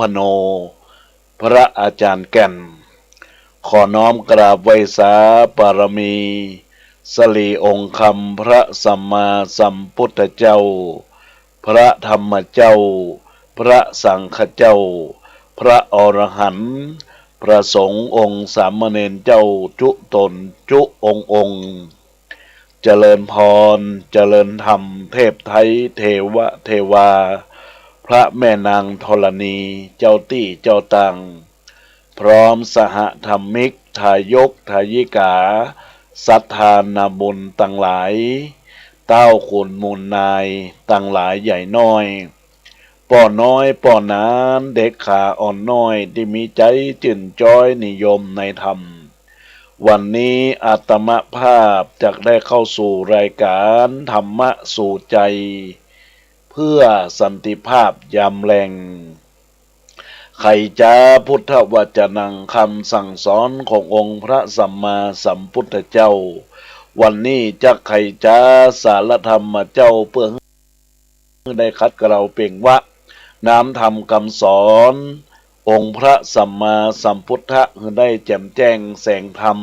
พโนพระอาจารย์แก่นขอน้อมกราบไหว้สาบารมีสลีองค์คำพระสัมมาสัมพุทธเจ้าพระธรรมเจ้าพระสังฆเจ้าพระอรหันต์พระสงฆ์องค์สามเณรเจ้าจุตนจุองค์เจริญพรเจริญธรรมเทพไทยเทวะเทวาพระแม่นางธรณีเจ้าตี้เจ้าตังพร้อมสหธรรมิกทายกทายิกาสัทธานาบุญตั้งหลายเต้าขุนมูลนายตั้งหลายใหญ่น้อยป่อน้อยป่อนานเด็กขาอ่อนน้อยที่มีใจจื่นจ้อยนิยมในธรรมวันนี้อาตมภาพจะได้เข้าสู่รายการธรรมะสู่ใจเพื่อสันติภาพยามแรงไขจ้าพุทธวจนังคำสั่งสอนขององค์พระสัมมาสัมพุทธเจ้าวันนี้จะไขจ้าสารธรรมเจ้าเพื่อได้คัดกเราเปล่งวะน้ำธรรมคำสอนองค์พระสัมมาสัมพุทธะได้แจ่มแจ้งแสงธรรม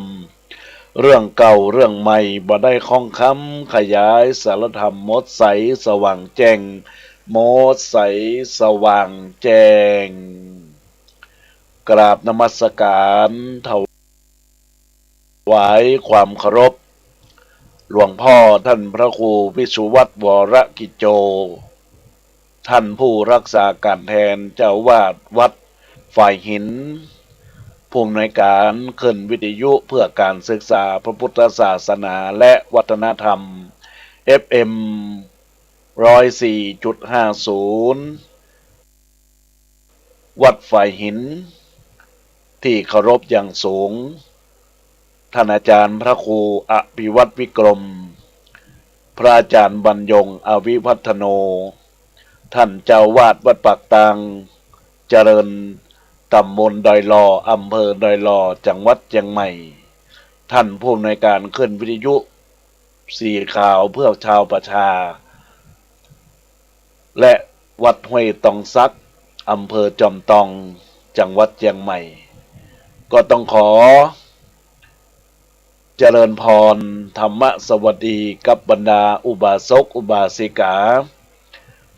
เรื่องเก่าเรื่องใหม่บ่ได้คล้องคำขยายสารธรรมมดใสสว่างแจ้งมดใสสว่างแจ้งกราบนมัสการถวายความเคารพหลวงพ่อท่านพระครูวิสุวัตรวรกิจโจท่านผู้รักษาการแทนเจ้าวาดวัดฝ่ายหินผู้อำนวยการขึ้นวิทยุเพื่อการศึกษาพระพุทธศาสนาและวัฒนธรรม FM 104.50วัดฝ่ายหินที่เคารพอย่างสูงท่านอาจารย์พระครูอภิวัตรวิกรมพระอาจารย์บรรยงอวิวัฒโนท่านเจ้าวาดวัดปากตังเจริญตำบลดอยลออำเภอดอยลอจังหวัดเชียงใหม่ท่านผู้อำนวยการขึ้นวิทยุสีข่าวเพื่อชาวประชาและวัดห้วยตองซักอำเภอจอมตองจังหวัดเชียงใหม่ก็ต้องขอเจริญพรธรรมสวัสดีกับบรรดาอุบาสกอุบาสิกา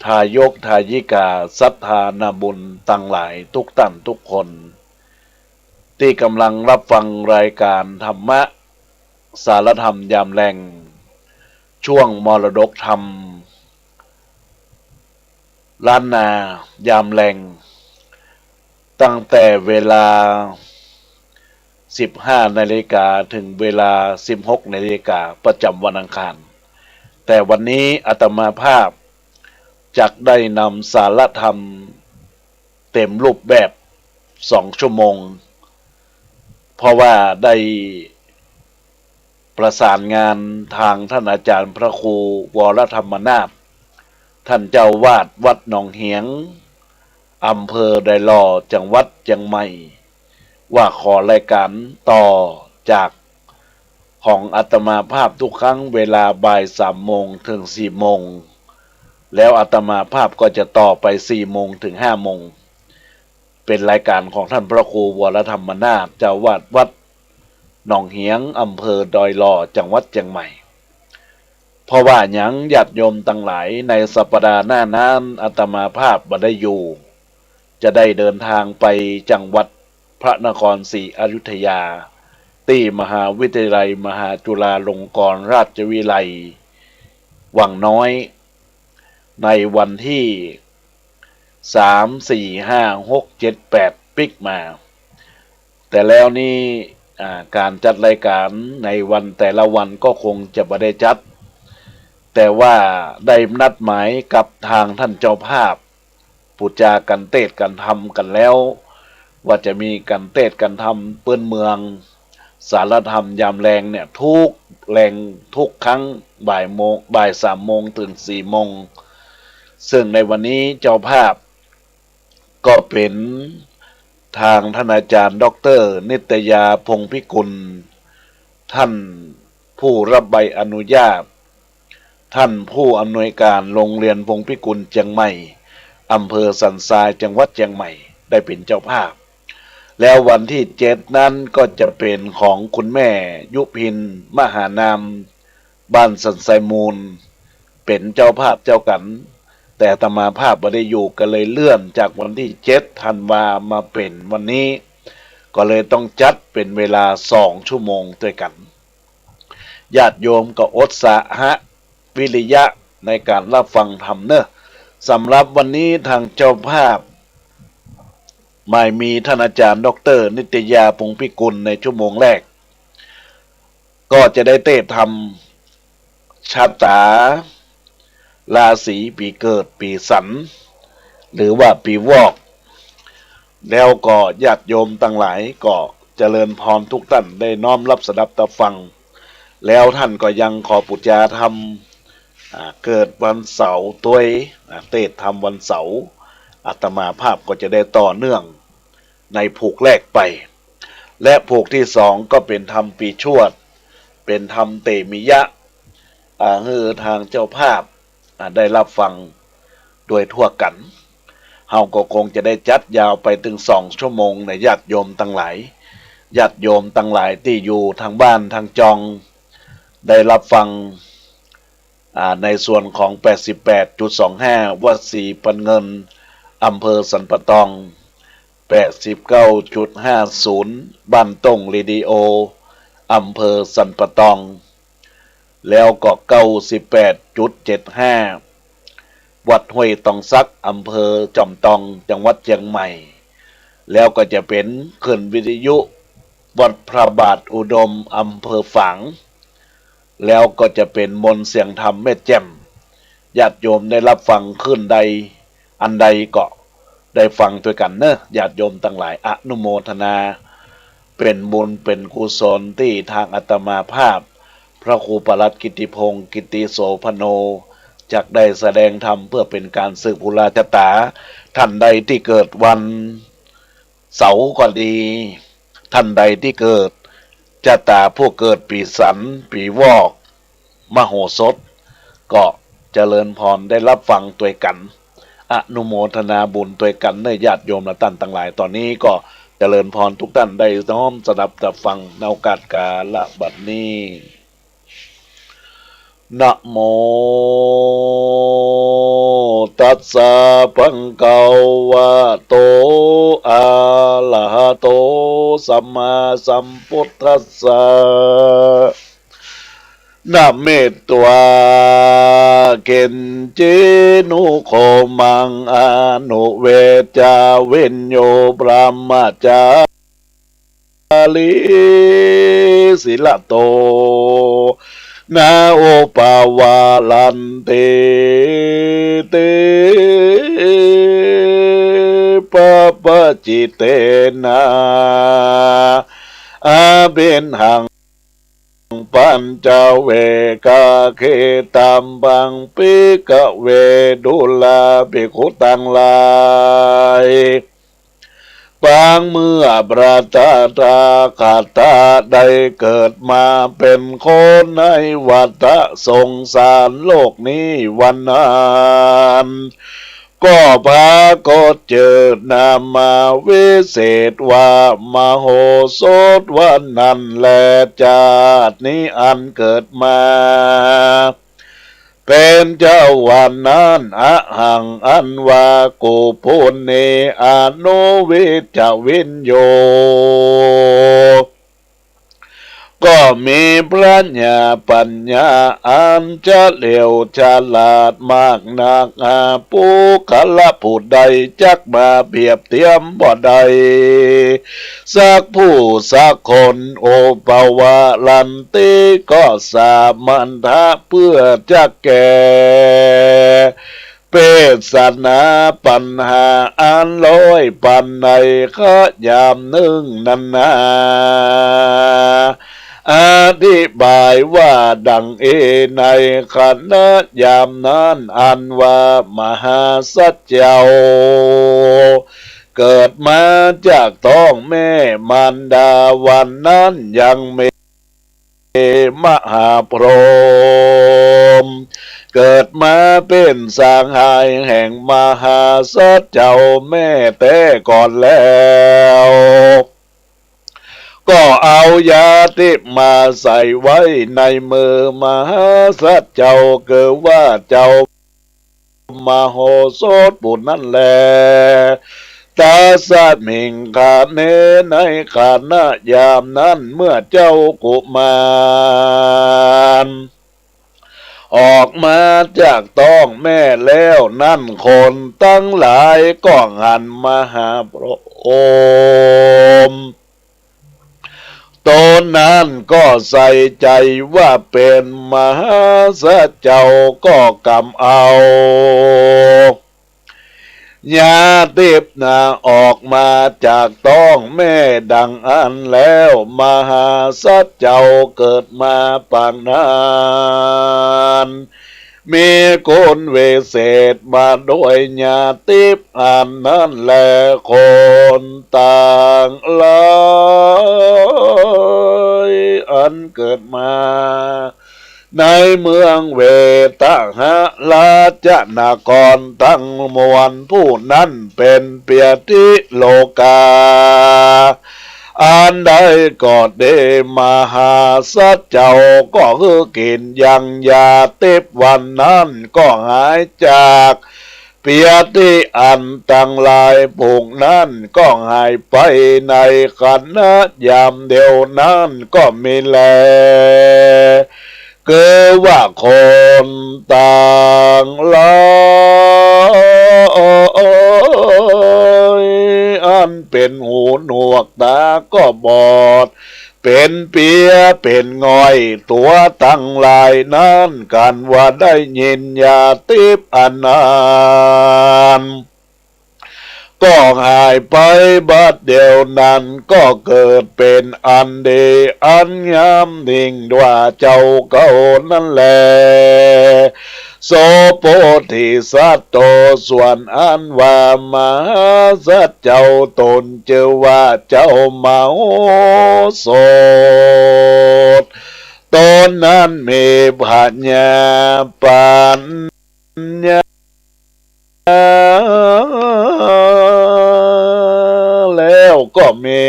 ทายกทายิกาสัทธานาบุญตั้งหลายทุกท่านทุกคนที่กำลังรับฟังรายการธรรมะสารธรรมยามแรงช่วงมรดกธรรมล้านนายามแรงตั้งแต่เวลา15 นาฬิกาถึงเวลา16 นาฬิกาประจำวันอังคารแต่วันนี้อาตมาภาพจักได้นำสารธรรมเต็มรูปแบบ2 ชั่วโมงเพราะว่าได้ประสานงานทางท่านอาจารย์พระครูวรธรรมนาถท่านเจ้าวาดวัดหนองเหียงอำเภอไดลอจังหวัดเชียงใหม่ว่าขอรายการต่อจากของอาตมาภาพทุกครั้งเวลาบ่าย3 โมงถึง4 โมงแล้วอาตมาภาพก็จะต่อไป4 โมงถึง5 โมงเป็นรายการของท่านพระครูวรธรรมนาถเจ้าวาดวัดหนองเหียงอำเภอดอยลอจังหวัดเชียงใหม่เพราะว่าหยังญาติโยมตั้งหลายในสัปดาห์หน้านั้นอาตมาภาพบ่ได้อยู่จะได้เดินทางไปจังหวัดพระนครศรีอยุธยาที่มหาวิทยาลัยมหาจุฬาลงกรณราชวิทยาลัยวังน้อยในวันที่3 4 5 6 7 8ปิกมาแต่แล้วนี่การจัดรายการในวันแต่ละวันก็คงจะไม่ได้จัดแต่ว่าได้นัดหมายกับทางท่านเจ้าภาพปูจากันเทศกันทำกันแล้วว่าจะมีกันเทศกันทำเปื้อนเมืองสารธรรมยามแรงเนี่ยทุกแรงทุกครั้งบ่าย3 โมงถึง4 โมงซึ่งในวันนี้เจ้าภาพก็เป็นทางท่านอาจารย์ดร.นิตยาพงศ์พิกุลท่านผู้รับใบอนุญาตท่านผู้อำนวยการโรงเรียนพงศ์พิกุลเชียงใหม่อำเภอสันทรายจังหวัดเชียงใหม่ ได้เป็นเจ้าภาพแล้ววันที่7นั้นก็จะเป็นของคุณแม่ยุพินมหานามบ้านสันไซมูลเป็นเจ้าภาพเจ้ากันแต่อาตมาภาพไม่ได้อยู่ก็เลยเลื่อนจากวันที่7ธันวามาเป็นวันนี้ก็เลยต้องจัดเป็นเวลา2 ชั่วโมงด้วยกันญาติโยมก็อดสะหะวิริยะในการรับฟังธรรมเนอะสำหรับวันนี้ทางเจ้าภาพไม่มีท่านอาจารย์ดร.นิตยาพงพิกุลในชั่วโมงแรกก็จะได้เทศธรรมชาตาราศีปีเกิดปีสันหรือว่าปีวอกแล้วก็ญาติโยมตั้งหลายก็เจริญพรทุกท่านได้น้อมรับสดับตะฟังแล้วท่านก็ยังขอปุจจาธรรมเกิดวันเสาร์ตัวเทศธรรมวันเสาร์อาตมาภาพก็จะได้ต่อเนื่องในผูกแรกไปและผูกที่2ก็เป็นธรรมปีชวดเป็นธรรมเตมิยะทางเจ้าภาพได้รับฟังโดยทั่วกันเฮาก็คงจะได้จัดยาวไปถึง2 ชั่วโมงในญาติโยมทั้งหลายญาติโยมทั้งหลายที่อยู่ทางบ้านทางจองได้รับฟังในส่วนของ 88.25 วัดศรีปันเงินอำเภอสันปะตอง 89.50 บ้านต้งเรดิโออำเภอสันปะตองแล้วก็ 98.75 วัดห้วยตองซักอำเภอจอมตองจังหวัดเชียงใหม่แล้วก็จะเป็นคลื่นวิทยุวัดพระบาทอุดมอำเภอฝางแล้วก็จะเป็นมนต์เสียงธรรมแม่แจ่มญาติโยมได้รับฟังคลื่นใดอันใดก็ได้ฟังด้วยกันเนอะญาติโยมทั้งหลายอนุโมทนาเป็นบุญเป็นกุศลที่ทางอาตมาภาพพระครูปลัดกิติพงศ์กิติโสพโนจักได้แสดงธรรมเพื่อเป็นการสืบบุราชตาท่านใดที่เกิดวันเสาร์ก็ดีท่านใดที่เกิดชะตาผู้เกิดปีสันปีวอกมโหสถก็เจริญพรได้รับฟังตัวกันอนุโมทนาบุญตัวกันในญาติโยมและท่านทั้งหลายตอนนี้ก็เจริญพรทุกท่านได้น้อมสดับตับฟังในโอกาสกาลบัดนี้นะโมตัสสะภะคะวะโตอะระหะโตสัมมาสัมพุทธัสสะนะเมตตวาเกณจินุโคมังอนุเวจาเวนโยปรามาจาลิสิลโตนาโอปาวาลันเตเตปปจิเตนะอาเบนหังปัญจเวกาเคตัมบังปิกะเวดุลาภิกขุตังลายบางเมื่อประตาตาขาตาได้เกิดมาเป็นคนในวัฏสงสารโลกนี้วันนั้นก็ปรากฏเจอนามาวิเศษว่ามโหสถวันนั้นแลชาตินี้อันเกิดมาเป็นเจ้าวันนั้นอะหังอันวากุพุนเนอนุวิจวินโยก็มีพระญาปัญญาอันจะเหลียวฉลาดมากนักปุคละผู้ใดจักมาเปรียบเทียมบ่ได้สักผู้สักคนโอปวาลันติก็สามันทะเพื่อจะแก่เปศนาปัญหาอันลอยปันในขยามหนึ่งนันนาอธิบายว่าดังในขณะยามนั้นอันว่ามหาสัจเจ้าเกิดมาจากท้องแม่มารดาวันนั้นยังไม่มหาพรหม เกิดมาเป็นสางหายแห่งมหาสัจเจ้าแม่แต่ก่อนแล้วก็เอายาติมาใส่ไว้ในมือมหาสัจเจ้าเกิดว่าเจ้ามโหสถบุญนั่นแลตาสัตมิงขาเนในขาณยามนั้นเมื่อเจ้ากุมารออกมาจากท้องแม่แล้วนั่นคนตั้งหลายก็หันมาหาพระองค์ตนนั้นก็ใส่ใจว่าเป็นมหาสัจเจ้าก็กำเอาญาติบนาออกมาจากท้องแม่ดังอันแล้วมหาสัจเจ้าเกิดมาปางนั้นมีคนเวเศษมาโดยญาติบอันนั้นแลคนต่างหลายอันเกิดมาในเมืองเวตหะลาจนากรทั้งมวลผู้นั้นเป็นเปียติโลกาอันใดก็เดมหาสัจเจ้าก็คือกินยังยาติบวันนั้นก็หายจากเปียติอันตั้งหลายผูกนั้นก็หายไปในขณะยามเดียวนั้นก็มีแลเกิดว่าคนต่างหลายอันเป็นหูหนวกตาก็บอดเป็นเปียเป็นง่อยตัวตั้งหลายนั้นกันว่าได้ยินญาติบอันนั้นก็หายไปบัดเดียวนั้นก็เกิดเป็นอันดีอันงามดิ่งว่าเจ้าเก่านั่นแหละโสโพธิสัตว์โตส่วนอันว่ามหาสัจเจ้าตนเจอว่าเจ้ามโหสถตนนั้นมีปัญญาปัญญาแล้วก็มี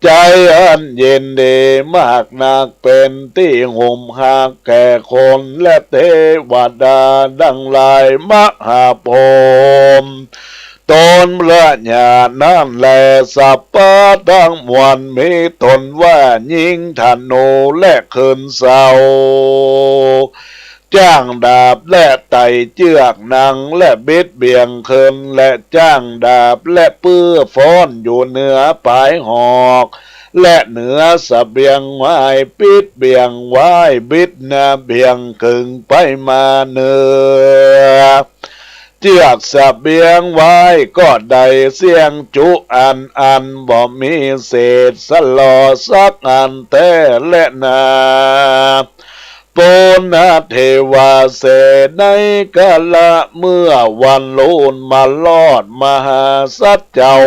ใจอันเย็นดีมากนักเป็นที่ห่มหักแก่คนและเทวดาดังหลายมหาพรหมตนพระญาณนั่นแลสัพพะทั้งมวลมีตนว่ายิงธนูและคืนเสาจ้างดาบและไต่เจือกหนังและเบ็ดเบี่ยงเคินและจ้างดาบและปื้อฟ้อนอยู่เหนือปลายหอกและเหนือสเบียงไว้ปิดเบี่ยงไว้บิดนาเบี่ยงกึ่งไปมาเนือเจือกสเบียงไว้ก็ได้เสียงจุอันบ่มีเศษสลอสักอันแต่และนาปุณเทวาเสในกาละเมื่อวันลุนมาลอดมหาสัจเจ้า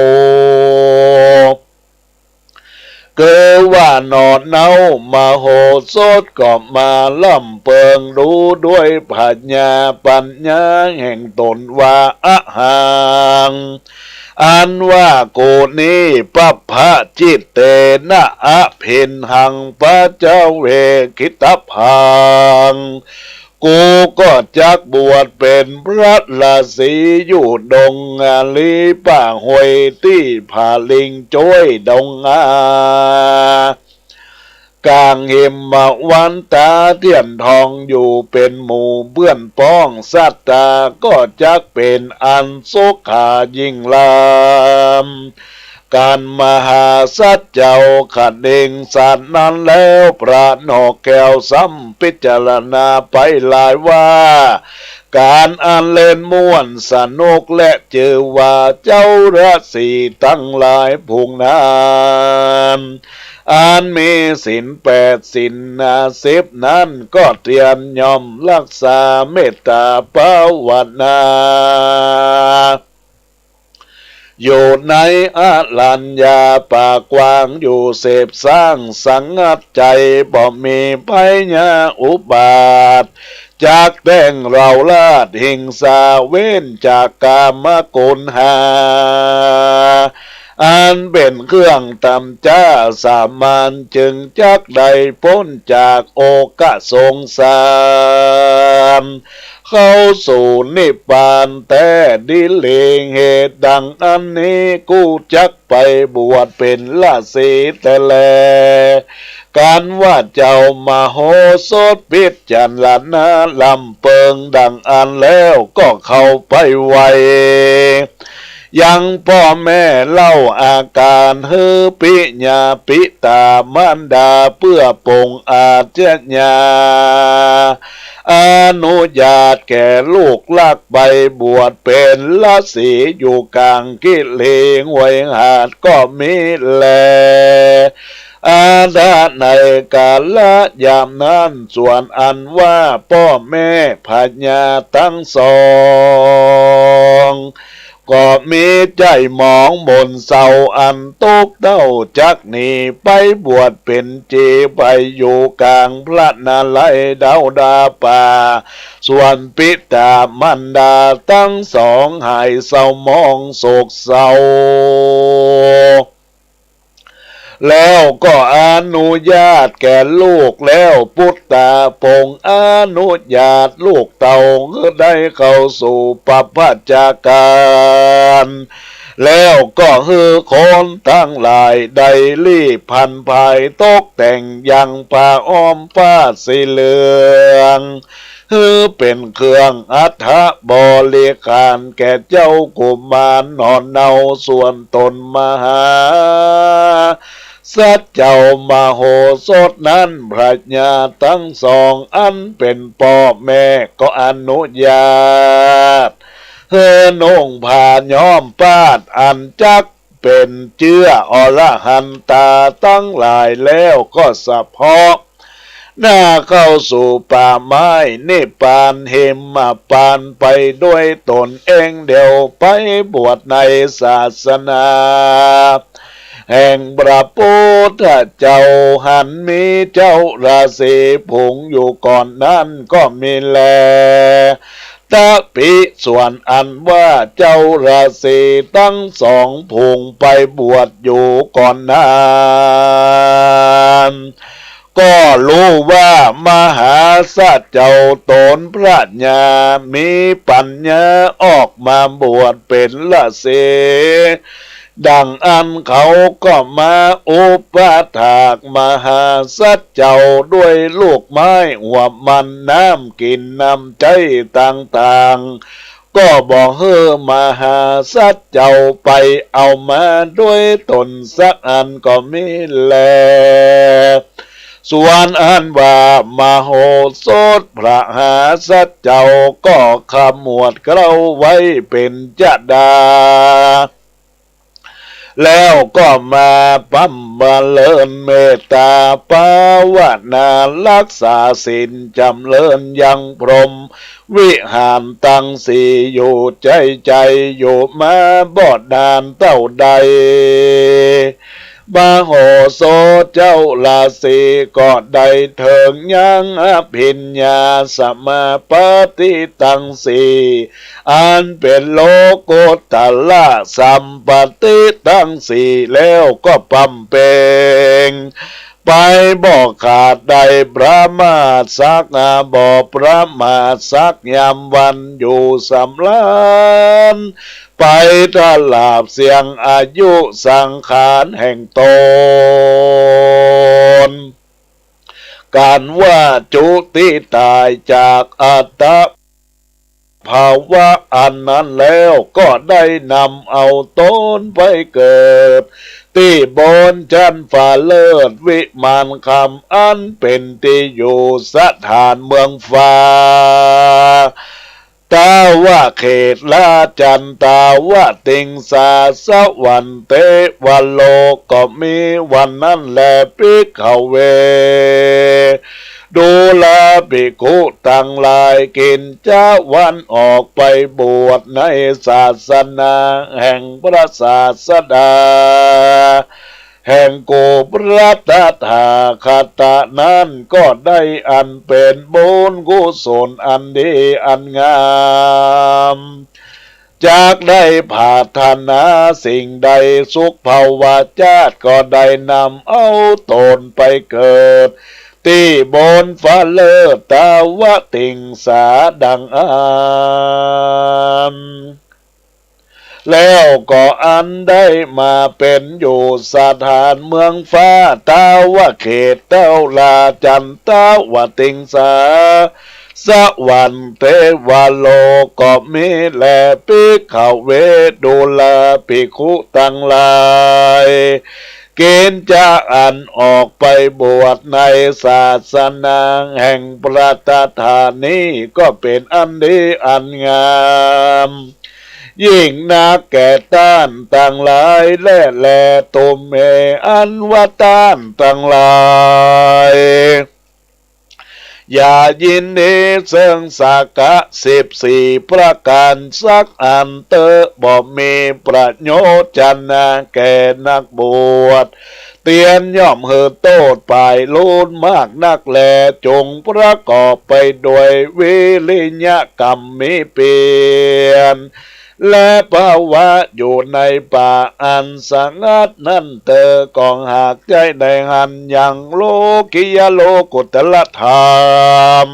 เกิดว่านอนเนามาโหสถก็มาล่ำเปิงรู้ด้วยปัญญาแห่งตนว่าอะหังอันว่ากูนี้ปัพพะจิตเตนะอะพินหังพระเจ้าเวคิตพังกูก็จักบวชเป็นพระราศีอยู่ดงอาลีป่าหวยที่ผาลิงจ้อยดงกลางหิมมาวันตาเทียนทองอยู่เป็นหมู่เบื้อนป้องสัตตาก็จักเป็นอันสุขายิ่งลามการมหาสัจเจ้าขัดเองสัตว์นั้นแล้วพระนอกแก้วซ้ำพิจารณาไปหลายว่าการอ่านเล่นม่วนสนุกและเจอว่าเจ้าราศีตั้งหลายพุงนานอันมีศีล8ศีล10นั้นก็เตรียมยอมรักษาเมตตาภาวนาอยู่ในอาลัญญาป่ากว้างอยู่เสพสร้างสังงัดใจบ่มีภัยญาอุบาท จากแต่งเราลาดหิงสาเว้นจากกามโกณหาอันเป็นเครื่องตำจ้าสามานจึงจักได้พ้นจากโอกะสงสารเข้าสู่นิพพานแต่ดิเลงเหตุดังอันนี้กูจักไปบวชเป็นราศีแต่แลการว่าเจ้ามโหสถพิจารณาลำเปิงดังอันแล้วก็เข้าไปไวยังพ่อแม่เล่าอาการเฮอปิญาปิตามารดาเพื่อปงอาจญาอนุญาตแก่ลูกลักไปบวชเป็นฤาษีอยู่กลางกิเลงไว้หาดก็มีแลอาดาในกาลยามนั้นส่วนอันว่าพ่อแม่พญาทั้งสองก็มีใจหมองมนเศร้าอันตกเต้าจักหนีไปบวชเป็นจีไปอยู่กลางพระนาลัยดาวดาป่าส่วนปิตามันดาทั้งสองหายเศร้ามองโศกเศร้าแล้วก็อนุญาตแก่ลูกแล้วพุทธาพงอนุญาตลูกเต่าก็ได้เข้าสู่ปัพพจาการแล้วก็ฮือคนทั้งหลายได้รีบพันภายตกแต่งยังผ้าอ้อมผ้าสีเหลืองฮือเป็นเครื่องอัฐบริการแก่เจ้ากุมารนอนเนาส่วนตนมหาสัจเจ้ามโหสถนั้นพระญาทั้งสองอันเป็นพ่อแม่ก็อนุญาตเฮนงผ่าย้อมปาดอันจักเป็นเจื้ออรหันตาตั้งหลายแล้วก็สะเพาะหน้าเข้าสู่ป่าไม้นิพพานเหมมาปานไปด้วยตนเองเดียวไปบวชในศาสนาแห่งพระพุทธเจ้าหันมีเจ้าราศีผงอยู่ก่อนนั้นก็มีแลตะปิส่วนอันว่าเจ้าราศีทั้งสองผงไปบวชอยู่ก่อนนั้นก็รู้ว่ามหาสัจเจ้าตนพระญามีปัญญาออกมาบวชเป็นฤาษีดังอันเขาก็มาอุปถากมหาสัจเจ้าด้วยลูกไม้หัวมันน้ำกินน้ำใจต่างๆก็บอกเฮ้อมหาสัจเจ้าไปเอามาด้วยตนสักอันก็มีแลส่วนอันว่ามโหสถพระหาสัจเจ้าก็ขมวดเกล้าไว้เป็นจดาแล้วก็มาปั๊มบาเลินเมตตาภาวนารักษาศีลจำเริญยังพรหมวิหารตั้งสี่อยู่ใจอยู่มาบอดนานเต้าใดมโหสถเจ้าราศีก็ได้เถิงยังอภิญญาสมาปฏิตังสีอันเป็นโลกุตละสัมปติตังสีแล้วก็ปั๊มเปงไปบอกขาดได้ประมาทสักบอกประมาทสักยามวันอยู่สำราญไปตลาบเสียงอายุสังขารแห่งตนการว่าจุติตายจากอัตตภาวะอันนั้นแล้วก็ได้นำเอาตนไปเกิดที่บนจันฟ้าเลิศวิมานคำอันเป็นที่อยู่สถานเมืองฟ้าตาว่าเขตลาจันตาว่าติงสาสวรรค์เตวันโลก็มีวันนั้นแลปิกเขาเวดูแลภิกขุตั้งหลายกินจะวันออกไปบวชในศาสนาแห่งพระศาสดา แห่งโกปรัตถาคตะนั้นก็ได้อันเป็นบุญกุศลอันดีอันงามจากได้ผ่าธนาสิ่งใดสุขภาวะชาติก็ได้นำเอาตนไปเกิดที่บนฟ้าเลิศตาวะติงสาดังแล้วก็อันได้มาเป็นอยู่สถานเมืองฟ้าตาวะเขตเต้าลาจันตาวะติงสาสวรรค์เทวโลก็มีแลปิกขเวดูลาภิกขุตั้งหลายเกณฑ์จะอันออกไปบวชในศาสนาแห่งพระตถานี้ก็เป็นอันดีอันงามยิ่งนักแก่ต้านต่างหลายและตุมเออันว่าต้านต่างหลายอย่ายินดีเสื่องสักกะ14ประการสักอันเตอบ่มีประโยชน์จันนาแก่นักบวชเตียนย่อมเหือโตดปลายลูนมากนักแลจงประกอบไปด้วยวิริยะกรรมมิเปลี่ยนและภาวะอยู่ในป่าอันสงัดนั่นเตอกองหากใจในหันยังโลกิยโลกุตละธรรม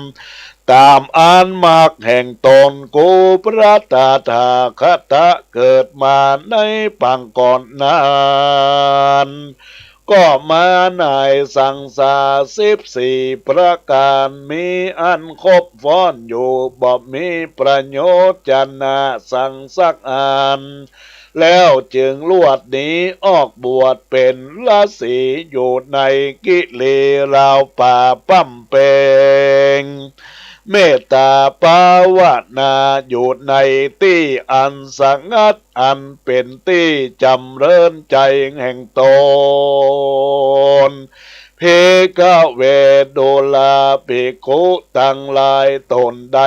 ตามอันมากแห่งตนกูพระตถาคตเกิดมาในปังก่อนนั้นก็มาในสังสาร14ประการมีอันครบฟ้อนอยู่บ่มีประโยชน์จันนาสังสักอันแล้วจึงลวดหนีออกบวชเป็นฤาษีอยู่ในกิเลราวป่าปั้มเปงเมตตาภาวนาอยู่ในที่อันสงัดอันเป็นที่จำเริญใจแห่งตนเพกเวโดลาภิกขุตั้งหลายตนใด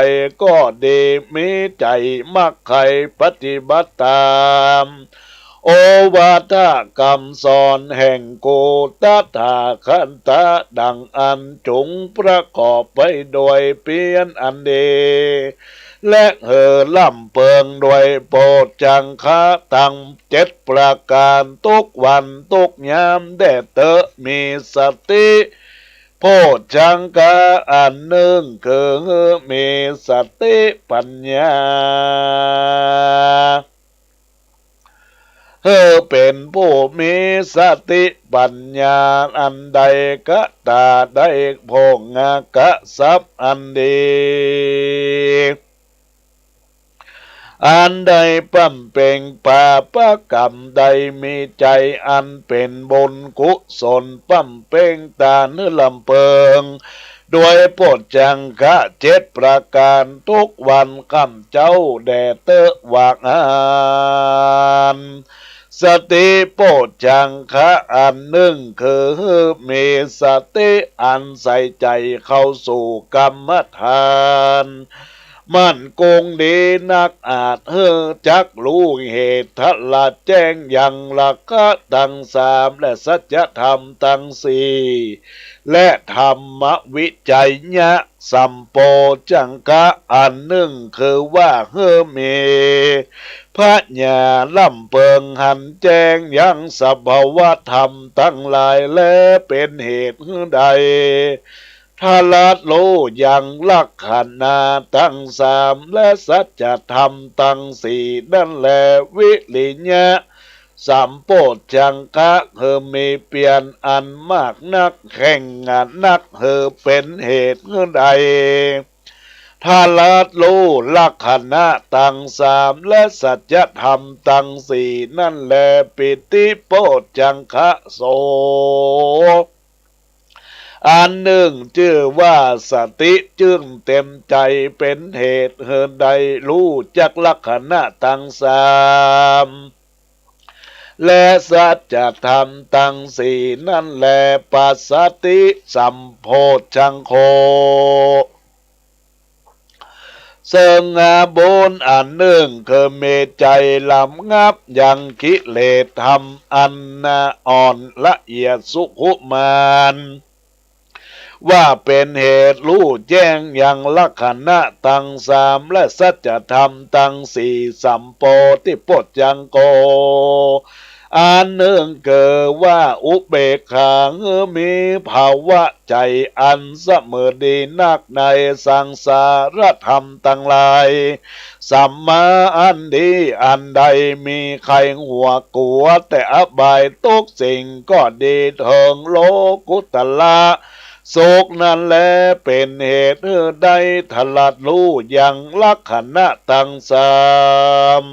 ก็ดีมีใจมักใครปฏิบัติตามโอวาทกรรมสอนแห่งโกตถาคันตะดังอันจุงประกอบไปโดยเพียรอันดีและล่ำเปิงโดยโปรดจังคะตั้ง7ประการทุกวันทุกยามแด่เตอมีสติโพชฌังกะอันหนึ่งคือมีสติปัญญาเป็นผู้มีสติปัญญาอันใดกะตาได้โภงกะทรัพย์อันดีอันใดปั้มเป่งปาปะกรรมใดมีใจอันเป็นบุญกุศลปั้มเป่งตาเนื้อลำเปิงด้วยโพชฌังคะ7ประการทุกวันคำเจ้าแด่เตอวากอานสติโพชฌังคะอันหนึ่งคือมีสติอันใส่ใจเข้าสู่กรรมฐานมั่นคงดีนักอาจจักรู้เหตุทละแจ้งอย่างหลักกะตั้ง3และสัจธรรมตั้ง4และธรรมวิจัยญะสัมโพจังกะอันหนึ่งคือว่ามีพระญาล่ำเปิงหันแจ้งยังสภาวะธรรมตั้งหลายและเป็นเหตุใดถ้าละโลยังลักขันนาตั้ง3และสัจธรรมตั้ง4นั่นแลวิริยะสัมโพชฌังกะมีเปลี่ยนอันมากนักแข่งงานนักเป็นเหตุใดถ้าละโลลักขันนาตั้ง3และสัจธรรมตั้ง4นั่นแลปิติโพชฌังคะโสอันหนึ่งชื่อว่าสติจึงเต็มใจเป็นเหตุใดรู้จักลักขณะตั้ง3และสัจธรรมตั้ง4นั่นแลปัสสติสัมโพชฌังโฆ เสิงอาบุญอันหนึ่งคือเมใจลำงับยังกิเลสทำอันนาอ่อนละเอียดสุขุมานว่าเป็นเหตุรู้แจ้งอย่างลักขณะตังสามและสัจธรรมตังสี่สัมโพธิปจจังโกอันหนึ่งเกิดว่าอุเบกขามีภาวะใจอันเสมอดีนักในสังสารธรรมตั้งหลายสัมมาอันดีอันใดมีใครหัวกลัวแต่อบายทุกสิ่งก็ดีเถิงโลกุตละโศกนั้นแลเป็นเหตุได้ทลัดรู้อย่างลักขณะตังสาม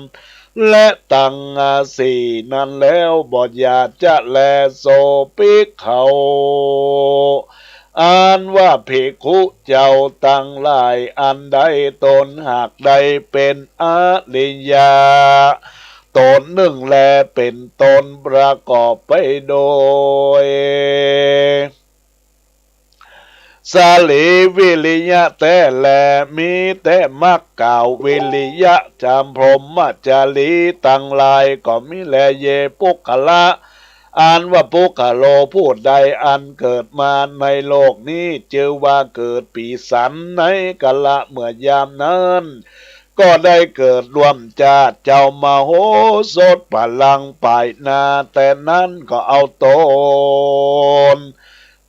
และตังอาสีนั้นแล้วบอดอยากจะแลโสปิกเขาอ่านว่าภิกขุเจ้าตั้งหลายอันใดตนหากใดเป็นอริยาตนหนึ่งแลเป็นตนประกอบไปโดยสาลีวิริยะแต่แลมีแต่มักกล่าววิริยะจำพรหมจารีตั้งหลายก็มิแลเยปุคละอ่านว่าปุคโลพูดใดอันเกิดมาในโลกนี้ชื่อว่าเกิดปีสันในกะละเมื่อยามนั้นก็ได้เกิดรวมจาเจ้ามโหสถพลังป่ายนาแต่นั้นก็เอาตน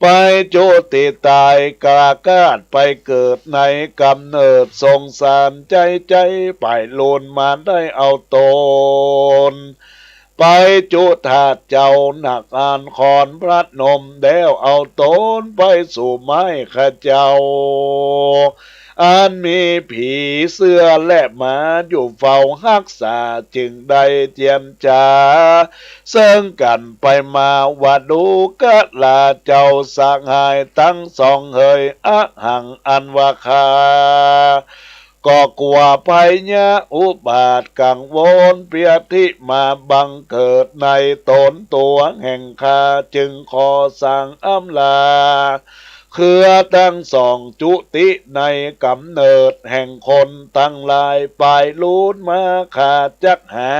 ไปโจติตายกากาดไปเกิดในกำเนิดทรงสารใจไปโลนมาได้เอาตนไปจุธาเจ้าหนักอ่านขอนพระนมแล้วเอาตนไปสู่ไม้ข้าเจ้าอันมีผีเสื้อและหมาอยู่เฝ้ารักษาจึงได้เจียมจาเสิ่งกันไปมาว่าดูกะลาเจ้าสังหายทั้งสองเฮยอะหังอันว่าคาก็กลัวภัยญะอุบาทกังวลเปียทิมาบังเกิดในตนตัวแห่งคาจึงขอสั่งอำลาคือตั้งสองจุติในกำเนิดแห่งคนตั้งหลายปลายลูดมาขาดจักหา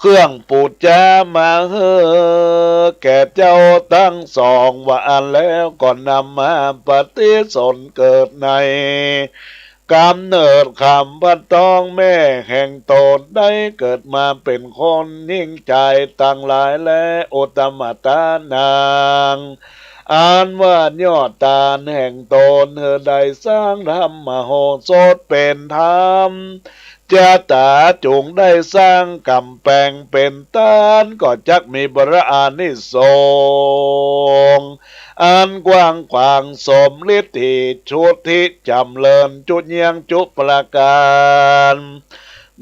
เครื่องปูดจามาเฮอแก่เจ้าตั้งสองว่าอันแล้วก่อนนำมาปฏิสนเกิดในกำเนิดคำพัดต้องแม่แห่งตนได้เกิดมาเป็นคนยิ่งใจตั้งหลายและอุตตมตานางอ่านว่ายอดตาลแห่งตนเธอได้สร้างธรรมโหสถเป็นธรรมจะตาจงได้สร้างกำแพงเป็นตานก็จักมีบรอานิสงส์อันกว้างขวางสมฤทธิชุดที่จำเริญจุดเยียงจุประการ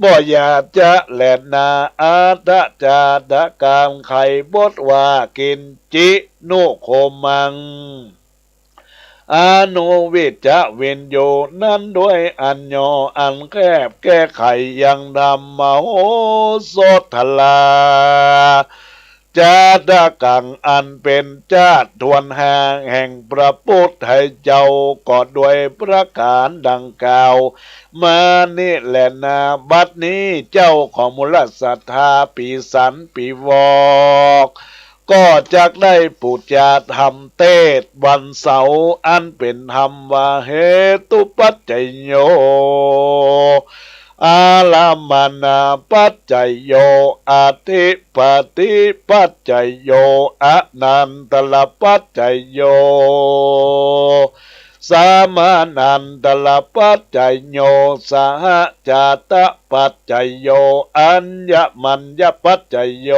บ่อยากจะแหลนนาอาตะจาตะกามไข่บดว่ากินจินุโคมังอานุวิจจะเวนโยนั้นด้วยอัญโยอันแคบแก้ไขยังดำมโหสถลาจาตะกังอันเป็นจาตทวนหางแห่งพระพุทธเจ้าก็ด้วยประการดังกล่าวมานี่แหละนาบัดนี้เจ้าของมูลศรัทธาปีสันปีวอกก็จักได้ปูจาธรรมเทศวันเสาร์อันเป็นธรรมว่าเหตุปัจจโยอาลามานาปัจจโยอาทิปติปัจจโยอนันตลปัจจโยสามานันตลปัจจโยสหจาตปัจจโยอัญญมัญญปัจจโย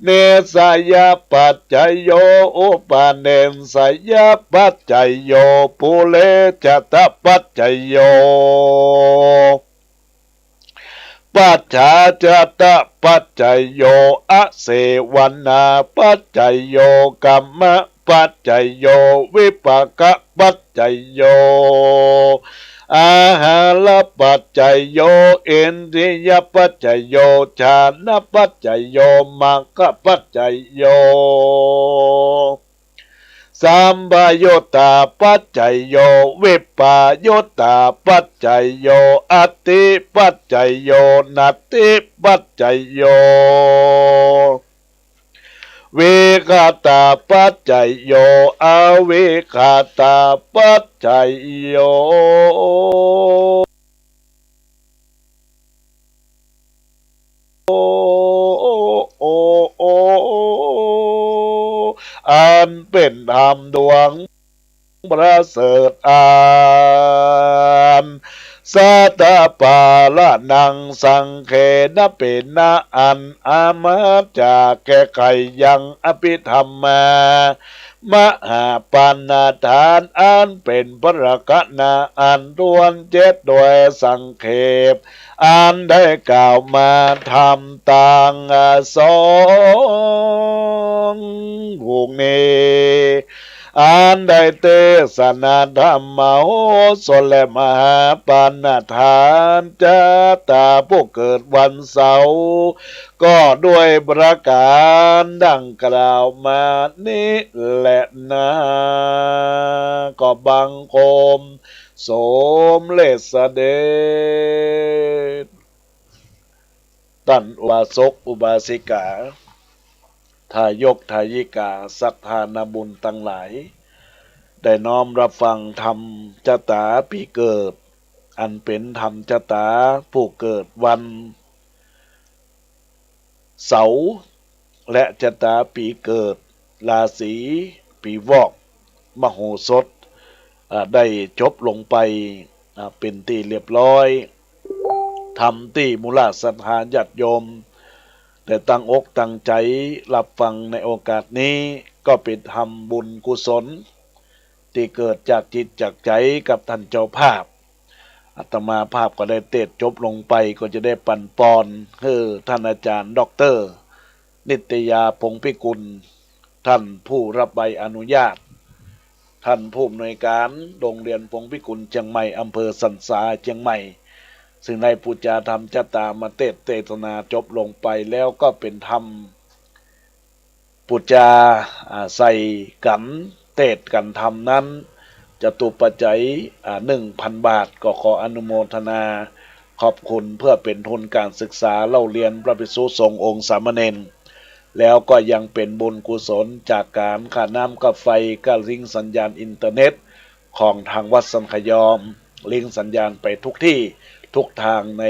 เนสยปัจจโยอุปาเนสยปัจจโยปุเลจตปัจจโยปัจจาจตปัจจโยอเสวนาปัจจโยกัมมะปัจจโยวิปากปัจจโยอาหารปัจจโยอินทรียปัจจโยฌานปัจจโยมรรคปัจจโย สัมปโยตาปัจจัยโยวิปปโยตาปัจจัยโยอัตติปัจจัยโยนัตติปัจจัยโยวิคาตาปัจจัยโยอวิคาตาปัจจัยโยโอโออันเป็นธรรมดวงประเสริฐนสัตตปาละนังสังเขนะเป็นนะอันอามาจากแก้ไขยังอภิธรรมามหาปานาทานอันเป็นพระกนาอันด้วนเจ็ดโดยสังเขปอันได้กล่าวมาทำต่างสองวงนี้อันได้เทศนาธรรมโหสถและมหาปานาทานจะตาผู้เกิดวันเสาร์ก็ด้วยประการดังกล่าวมานี้แหละนะก็บังคมสมเลสเดชท่านอุบาสกอุบาสิกาทายกทายิกาศรัทธานาบุญทั้งหลายได้น้อมรับฟังธรรมชะตาปีเกิดอันเป็นธรรมชะตาผู้เกิดวันเสาร์และชะตาปีเกิดราศีปีวอกมโหสถได้จบลงไปเป็นที่เรียบร้อยทำที่มูลศรัทธาญาติโยมแต่ตั้งอกตั้งใจรับฟังในโอกาสนี้ก็เป็นทำบุญกุศลที่เกิดจากจิตจากใจกับท่านเจ้าภาพอาตมาภาพก็ได้เทศจบลงไปก็จะได้ปั่นปอนท่านอาจารย์ด็อกเตอร์นิตยาพงพิกุลท่านผู้รับใบอนุญาตท่านผู้อำนวยการโรงเรียนพงพิกุลเชียงใหม่อำเภอสันทรายเชียงใหม่ซึ่งในปูจาธรรมชะตามาเทศนาจบลงไปแล้วก็เป็นธรรมปูจาใส่กันเทศกันธรรมนั้นจตุปัจจัย1,000 บาทก็ขออนุโมทนาขอบคุณเพื่อเป็นทุนการศึกษาเล่าเรียนพระภิกษุสงฆ์องค์สามเณรแล้วก็ยังเป็นบุญกุศลจากการค่าน้ำกับไฟกับลิงก์สัญญาณอินเทอร์เน็ตของทางวัดสันขยอมลิงก์สัญญาณไปทุกที่ทุกทางใน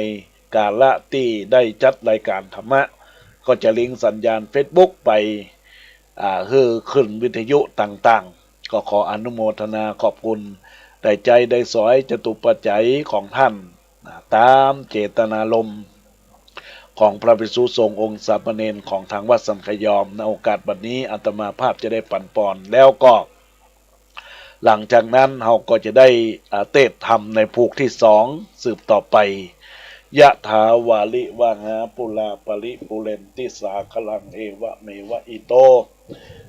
กาละที่ได้จัดรายการธรรมะก็จะลิงก์สัญญาณ Facebook ไปขึ้นวิทยุต่างๆก็ขออนุโมทนาขอบคุณได้ใจได้สอยจตุปัจจัยของท่านตามเจตนารมณ์ของพระภิกษุสงฆ์องค์สามเณรของทางวัดสันขยอมในโอกาสบัดนี้อาตมาภาพจะได้ปั่นป่อนแล้วก็หลังจากนั้นเราก็จะได้เทศธรรมในภูกที่2สืบต่อไปยะถาวาลิวาหาปุลาปริปุเรนติสาคลังเอวะเมวะอิโต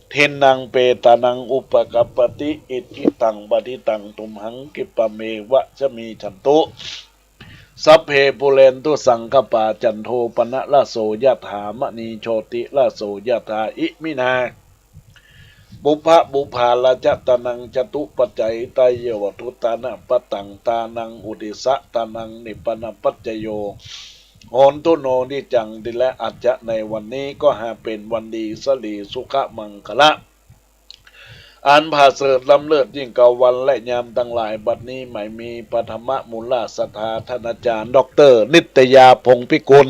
เทนังเปตานังอุปกัปปติอิทิตังปฏิตังตุมหังกิปะเมวะจะมีฉันตุสัพเพปุเรนตุสังกปาจันโทปนะละโสยะถามณีโชติละโสยะถาอิมินาบุพบุพาลจตานังจตุปัจจัยไตเยวทุตานะปะตังตานังอุดิสะตานังนิปนะปัจจโยโหนตุโนนิจังดิและอาจจะในวันนี้ก็หาเป็นวันดีสลีสุขมังคละอันผาเสริฐล้ำเลิศยิ่งเก่าวันและยามตั้งหลายบัดนี้ไม่มีปฐมมูลศรัทธาท่านอาจารย์ด็อกเตอร์นิตยาพงพิกุล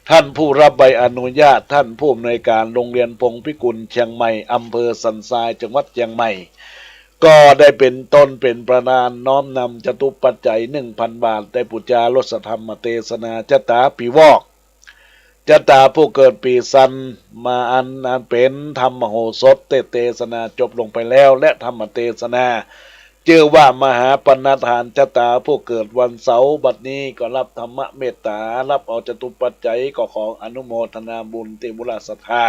ท่านผู้รับใบอนุญาตท่านผู้อำนวยการโรงเรียนพงพิกุลเชียงใหม่อำเภอสันทรายจังหวัดเชียงใหม่ก็ได้เป็นต้นเป็นประธานน้อมนำจตุปัจจัย 1,000 บาทได้ปุจจารสธรรมเทศนาชะตาปีวอกชะตาผู้เกิดปีสันมาอันเป็นธรรมโหสถเทศนาจบลงไปแล้วและธรรมเทศนาชื่อว่ามหาปณธานชะตาผู้เกิดวันเสาร์บัดนี้ก็รับธรรมเมตตารับเอาจตุปัจจัยก็ขออนุโมทนาบุญที่บุรศรัทธา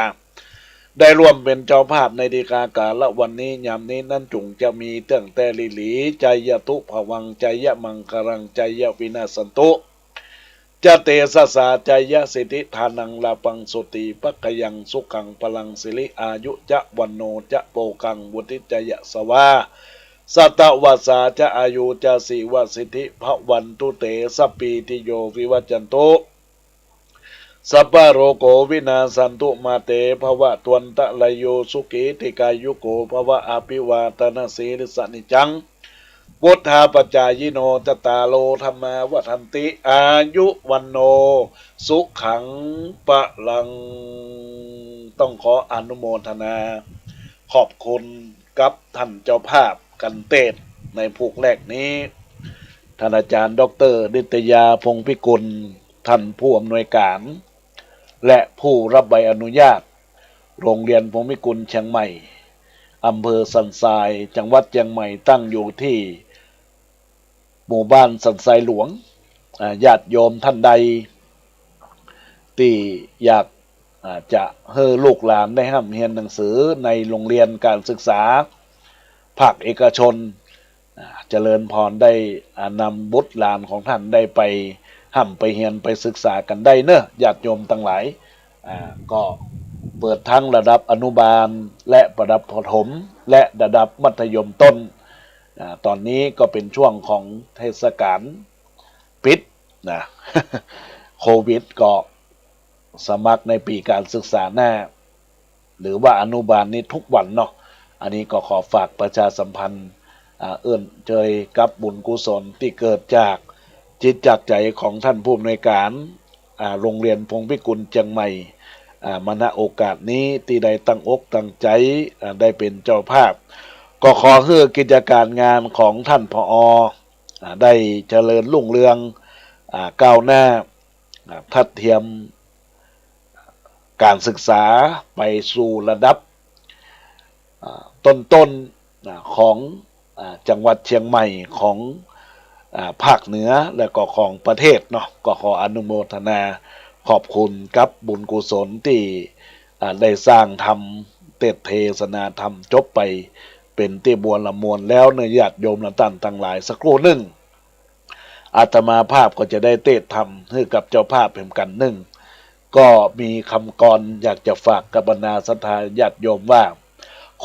ได้ร่วมเป็นเจ้าภาพในดีกากาละวันนี้ยามนี้นั่นจุงจะมีเตื้องแต่ลิหลีใจยะทุภวังใจยะมังครังใจยะวินาสันตุ จะเตสสาจายสิทธิทานังลาปังสุติปักยังสุขังพลังสิริอายุจะวันโนจะโปกังวุติจยสวาสัตวาสาจะอายุจะสีวสิทธิภวันตุเตสปีติโยวิวัจจันโตสัพพะโรโกวินาสันตุมาเตภวะตวันตะลโยสุขีติกายุโกภวะอภิวาตนาสีริสนิจังพุทธาปจายโนจตาโลธรรมาวัฏันติอายุวันโนสุขังปะลังต้องขออนุโมทนาขอบคุณกับท่านเจ้าภาพกันเตศในภูกแรกนี้ท่านอาจารย์ดร.นิตยาพงศ์พิกุลท่านผู้อำนวยการและผู้รับใบอนุญาตโรงเรียนพงศ์พิกุลเชียงใหม่อำเภอสันทรายจังหวัดเชียงใหม่ตั้งอยู่ที่หมู่บ้านสันทรายหลวงญาติโยมท่านใดที่อยากจะให้ลูกหลานได้ห้ำเรียนหนังสือในโรงเรียนการศึกษาภาคเอกชนเจริญพรได้นำบุตรหลานของท่านได้ไปห้ำไปเรียนไปศึกษากันได้เนอะญาติโยมทั้งหลายก็เปิดทั้งระดับอนุบาลและระดับประถมและระดับมัธยมต้นตอนนี้ก็เป็นช่วงของเทศกาลปิดนะ โควิดก็สมัครในปีการศึกษาหน้าหรือว่าอนุบาลนี้ทุกวันเนาะอันนี้ก็ขอฝากประชาสัมพันธ์เอื้อนเจยกับบุญกุศลที่เกิดจากจิตจากใจของท่านผู้อำนวยการโรงเรียนพงศ์พิกุลเชียงใหม่มาณโอกาสนี้ที่ได้ตั้งอกตั้งใจได้เป็นเจ้าภาพก็ขอให้กิจการงานของท่านผอ.ได้เจริญรุ่งเรืองก้าวหน้าทัดเทียมการศึกษาไปสู่ระดับต้นของจังหวัดเชียงใหม่ของภาคเหนือและก็ของประเทศเนาะก็ขออนุโมทนาขอบคุณกับบุญกุศลที่ได้สร้างทำเทศนาธรรมจบไปเป็นที่บัวละมวลแล้วเนื้อญาติโยมละตันทั้งหลายสักครู่หนึ่งอาตมาภาพก็จะได้เทศธรรมให้กับเจ้าภาพเพ็มกันหนึ่งก็มีคำกรอยากจะฝากกับบรรดาศรัทธาญาติโยมว่า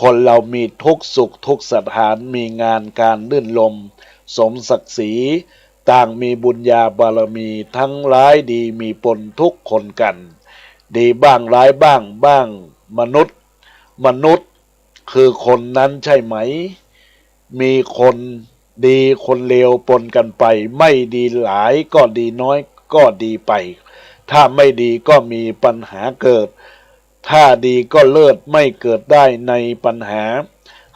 คนเรามีทุกสุขทุกสถานมีงานการลื่นลมสมศักดิ์ศรีต่างมีบุญญาบารมีทั้งร้ายดีมีปนทุกคนกันดีบ้างร้ายบ้างมนุษย์คือคนนั้นใช่ไหมมีคนดีคนเลวปนกันไปไม่ดีหลายก็ดีน้อยก็ดีไปถ้าไม่ดีก็มีปัญหาเกิดถ้าดีก็เลิศไม่เกิดได้ในปัญหา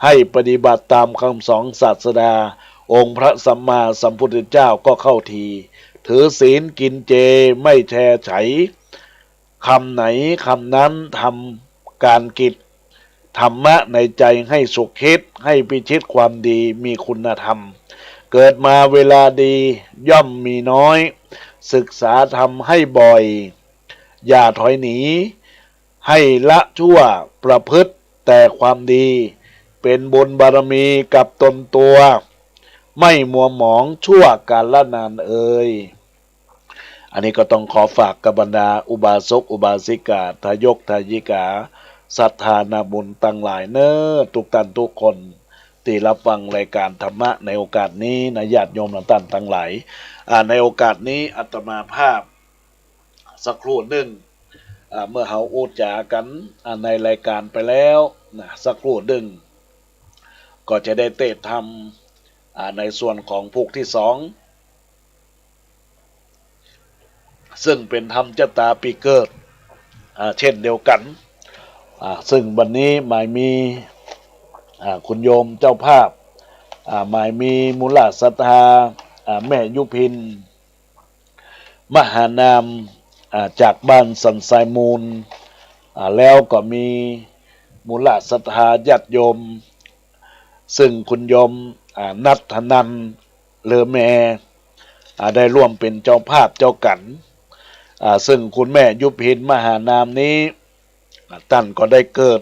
ให้ปฏิบัติตามคำสอนศาสดาองค์พระสัมมาสัมพุทธเจ้าก็เข้าทีถือศีลกินเจไม่แช่ไฉคำไหนคำนั้นทำการกิจธรรมะในใจให้สุขคิดให้พิชิตความดีมีคุณธรรมเกิดมาเวลาดีย่อมมีน้อยศึกษาธรรมให้บ่อยอย่าถอยหนีให้ละชั่วประพฤติแต่ความดีเป็นบุญบารมีกับตนตัวไม่มัวหมองชั่วกาลนานเอ่ยอันนี้ก็ต้องขอฝากกับบรรดาอุบาสกอุบาสิกาทายกทายิกาศรัทธานาบุญตั้งหลายเนอทุกท่านทุกคนที่รับฟังรายการธรรมะในโอกาสนี้นะญาติโยมท่านทั้งหลายในโอกาสนี้อาตมาภาพสักครู่หนึ่งเมื่อเขาอูจากันในรายการไปแล้วนะสักครู่หนึ่งก็จะได้เทศธรรมในส่วนของภูกที่สองซึ่งเป็นธรรมชะตาปีเกิดเช่นเดียวกันซึ่งวันนี้หมายมีคุณโยมเจ้าภาพหมายมีมูลศรัทธาแม่ยุพินมหานามจากบ้านสันทรายมูลแล้วก็มีมูลศรัทธาญาติโยมซึ่งคุณโยมนัทธนันเลอแมได้ร่วมเป็นเจ้าภาพเจ้ากันซึ่งคุณแม่ยุพินมหานามนี้ท่านก็ได้เกิด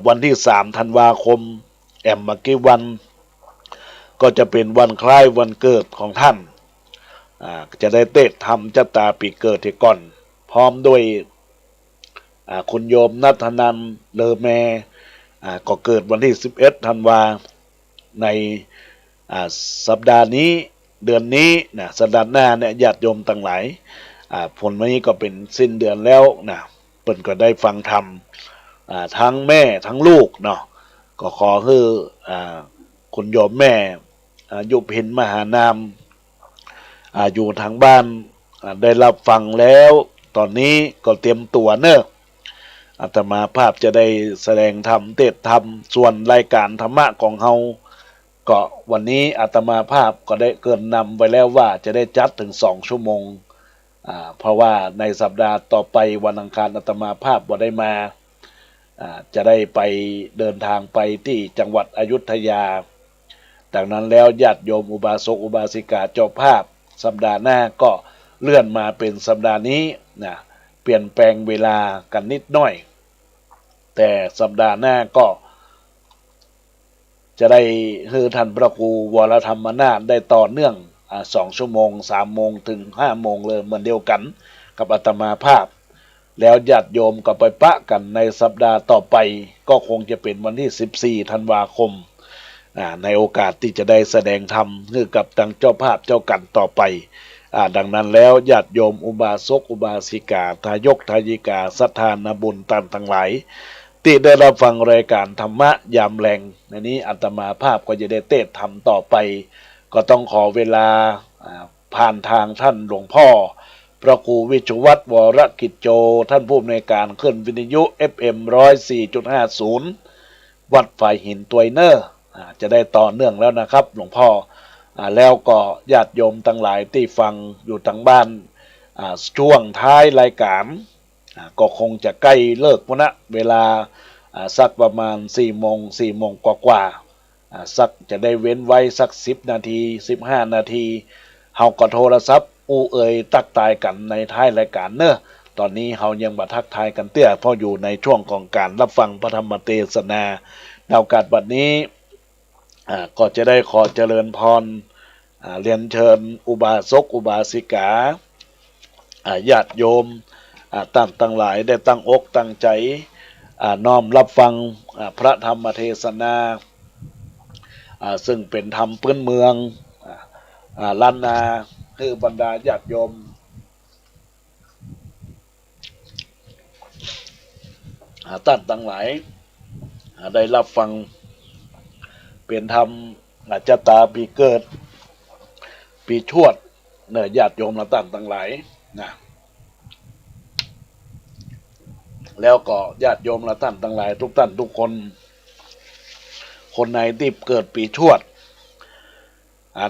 วันที่3 ธันวาคมเมื่อกี้วันก็จะเป็นวันคล้ายวันเกิดของท่าน จะได้เตะทำชะตาปีเกิดที่ก่อนพร้อมด้วยคุณโยมนัทนันเลอแมก็เกิดวันที่11 ธันวาในสัปดาห์นี้เดือนนี้นะสัปดาห์หน้าเนี่ยญาติโยมต่างหลายผลวันนี้ก็เป็นสิ้นเดือนแล้วนะเปิ่นก็ได้ฟังธรรมทั้งแม่ทั้งลูกเนาะก็ขอให้คุณโยมแม่ยุพินมหานามอยู่ทางบ้านได้รับฟังแล้วตอนนี้ก็เตรียมตัวเนอะอาตมาภาพจะได้แสดงธรรมเทศธรรมส่วนรายการธรรมะของเฮาก็วันนี้อาตมาภาพก็ได้เกินนำไว้แล้วว่าจะได้จัดถึง2 ชั่วโมงเพราะว่าในสัปดาห์ต่อไปวันอังคารอาตมาภาพบ่ได้มาจะได้ไปเดินทางไปที่จังหวัดอยุธยาดังนั้นแล้วญาติโยมอุบาสกอุบาสิกาเจ้าภาพสัปดาห์หน้าก็เลื่อนมาเป็นสัปดาห์นี้นะเปลี่ยนแปลงเวลากันนิดหน่อยแต่สัปดาห์หน้าก็จะได้ให้ท่านพระครูวรธรรมนาถได้ต่อเนื่อง2 ชั่วโมง 3 โมงถึง5 โมงเลยเหมือนเดียวกันกับอาตมาภาพแล้วญาติโยมก็ไปปะกันในสัปดาห์ต่อไปก็คงจะเป็นวันที่14 ธันวาคมในโอกาสที่จะได้แสดงธรรมให้กับทางเจ้าภาพเจ้ากันต่อไปดังนั้นแล้วญาติโยมอุบาสกอุบาสิกาทายกทายิกาศรัทธานบุญตันทั้งหลายที่ได้รับฟังรายการธรรมะยามแรงในนี้อาตมาภาพก็จะได้เทศธรรมต่อไปก็ต้องขอเวลาผ่านทางท่านหลวงพ่อพระครูวิชวัตรวรกิจโจท่านผู้อำนวยการขึ้นวิทยุ FM 104.50วัดฝ่ายหินตัวยเนอร์จะได้ต่อเนื่องแล้วนะครับหลวงพ่อแล้วก็ญาติโยมทั้งหลายที่ฟังอยู่ทางบ้านช่วงท้ายรายการก็คงจะใกล้เลิกแล้วนะเวลาสักประมาณ4 โมงกว่าสักจะได้เว้นไว้สัก10 นาที15 นาทีเฮาก็โทรศัพท์ตักทายกันในท้ายรายการเนอะตอนนี้เฮายังบ่ทักทายกันเตี้ยเพราะอยู่ในช่วงของการรับฟังพระธรรมเทศนาในโอกาสบัดนี้ก็จะได้ขอเจริญพรเรียนเชิญอุบาสกอุบาสิกาญาติโยมตั้งหลายได้ตั้งอกตั้งใจน้อมรับฟังพระธรรมเทศนาซึ่งเป็นธรรมพื้นเมืองล้านนาคือบรรดาญาติโยมตั้งหลายได้รับฟังเป็นธรรมชะตาปีเกิดปีชวดเนื้อญาติโยมละตั้งหลายนะแล้วก็ญาติโยมละตั้งหลายทุกท่านทุกคนคนไหนที่เกิดปีชวด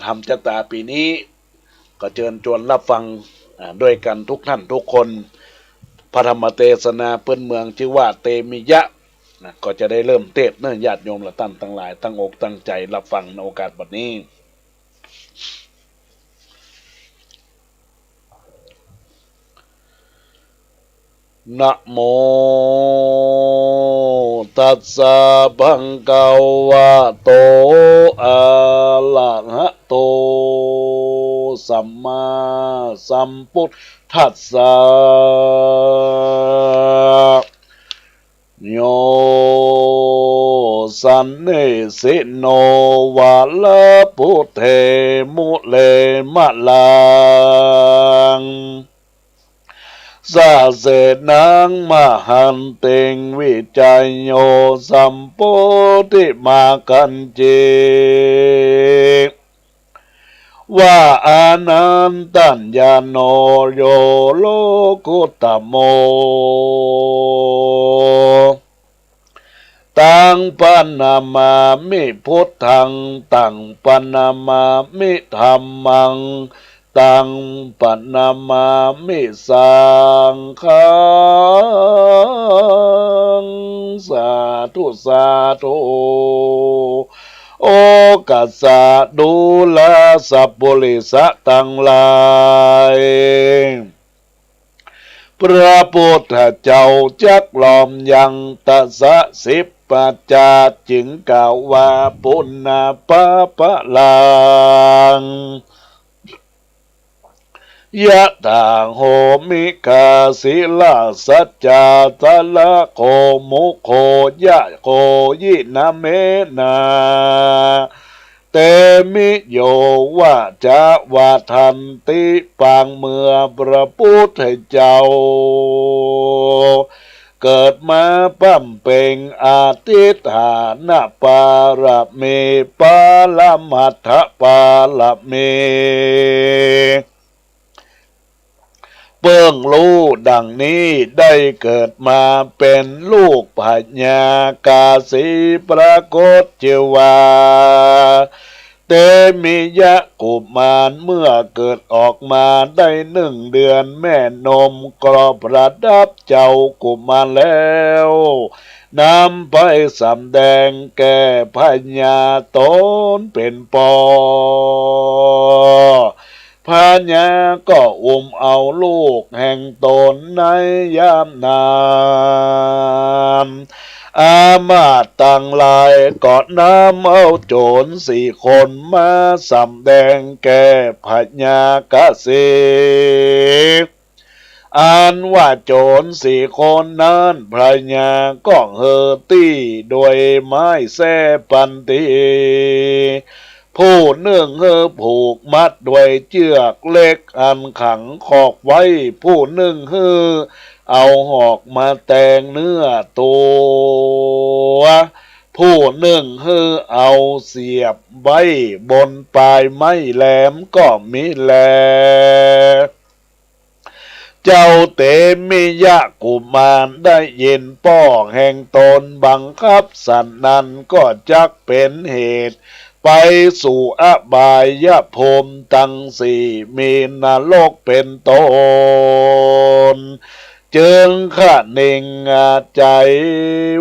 ทำชะตาปีนี้ก็เชิญชวนรับฟังด้วยกันทุกท่านทุกคนพระธรรมเทศนาเปิ้นเมืองชื่อว่าเตมิยะก็จะได้เริ่มเทศเนื่อญาติโยมละตั้งหลายตั้งอกตั้งใจรับฟังในโอกาสบัดนี้นะโมตัสสะภะคะวะโตอะระหะโตสัมมาสัมพุทธัสสะโยสันนิสิโนวะละพุทเทมุเลมะลังสาเสนังมหันเตงวิจัยโยสัมโพธิมากันเจว่าอานันตัญญาโนโยโลกุตโมตังปนามามิพุทธังตังปนามามิธัมมังตังปนามามิสังฆังสาธุสาธุโอกัสสะดูลาสัพพุริสะทั้งหลายพระพุทธเจ้าจักล้อมยังตัสสะ10 ปัจจาจึงกล่าวว่าปุณณปะปะลัง ยะถาโหมิกาศิลาสัจจาตะละโคมุโคยะโคยินาเมนาเตมิโยวะจะวาทันติปังเมื่อพระพุทธเจ้าเกิดมาปั้มเป่งอาทิฐานะปารเมปาลมัทธปาลเมเปิ้งรู้ดังนี้ได้เกิดมาเป็นลูกพญากาสีปรากฏเจวาเตมิยะกุมารเมื่อเกิดออกมาได้1 เดือนแม่นมกรอบประดับเจ้ากุมารแล้วนำไปสำแดงแก่พญาตนเป็นปอพญาก็เอาลูกแห่งตนในยามนานอามาตย์ตั้งหลายก็นำเอาโจร4 คนมาสำแดงแก่พญากเษอ่านว่าโจร4 คนนั้นพญาก็เฮอตี้โดยไม้แส้ปันตีผู้หนึ่งผูกมัดด้วยเชือกเล็กอันขังคอกไว้ผู้หนึ่งเอาหอกมาแต่งเนื้อตัวผู้หนึ่งเอาเสียบไว้บนปลายไม้แหลมก็มีแลเจ้าเตมิยะกุมารได้ยินป้อแห่งตนบังคับสันนั้นก็จักเป็นเหตุไปสู่อบายภูมิทั้ง4มีนรกเป็นต้นจึงข้าหนึ่งใจ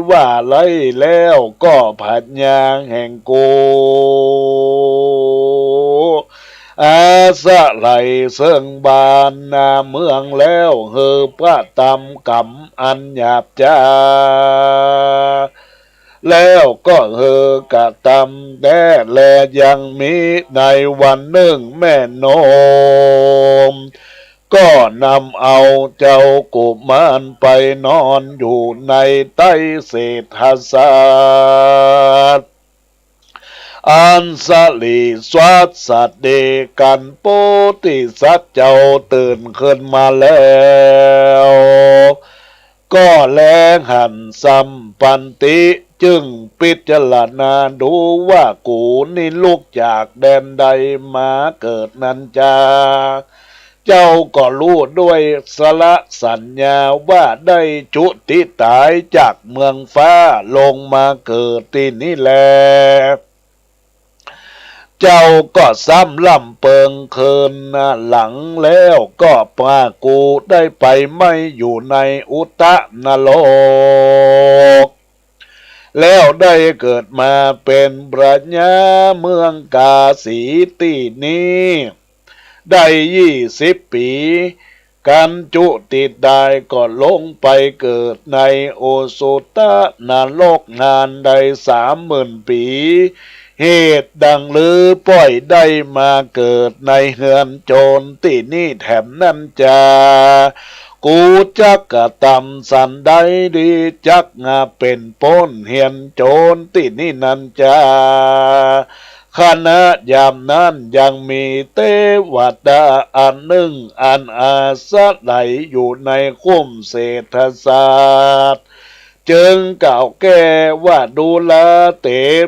ว่าไล่แล้วก็ผัดยางแห่งกูอาสะไหลเสื่องบานนาเมืองแล้วพระตำกำอันหยาบจ้าแล้วก็กะตำแต่แลยังมีในวันหนึ่งแม่นมก็นำเอาเจ้ากุมารไปนอนอยู่ในใต้เศษศาสตร์อันสลีสวัสสัตเดกันโปติสัตเจ้าตื่นขึ้นมาแล้วก็แลหันสัมปันติจึงพิจารณาดูว่ากูนี่ลูกจากแดนใดมาเกิดนั้นจ้าเจ้าก็รู้ด้วยสละสัญญาว่าได้จุติตายจากเมืองฟ้าลงมาเกิดที่นี่แลเจ้าก็ซ้ำล่ำเปิงเคินหลังแล้วก็ปากูได้ไปไม่อยู่ในอุตตะนรกแล้วได้เกิดมาเป็นปรัชญาเมืองกาสีตีนี้ได้20 ปีกันจุติได้ก็ลงไปเกิดในโอสุตะนรกนานได้30,000 ปีเหตุดังลือป่อยได้มาเกิดในเฮือนโจรที่นี่แถมนั่นจากูจักกะตำสันใดดีจักงาเป็นป้นเฮียนโจรที่นี่นั่นจาขณะยามนั้นยังมีเทวดาอันหนึ่งอันอาศัยอยู่ในคุ้มเศรษฐศาสตร์จึงกล่าวแก้ว่าดูแลเต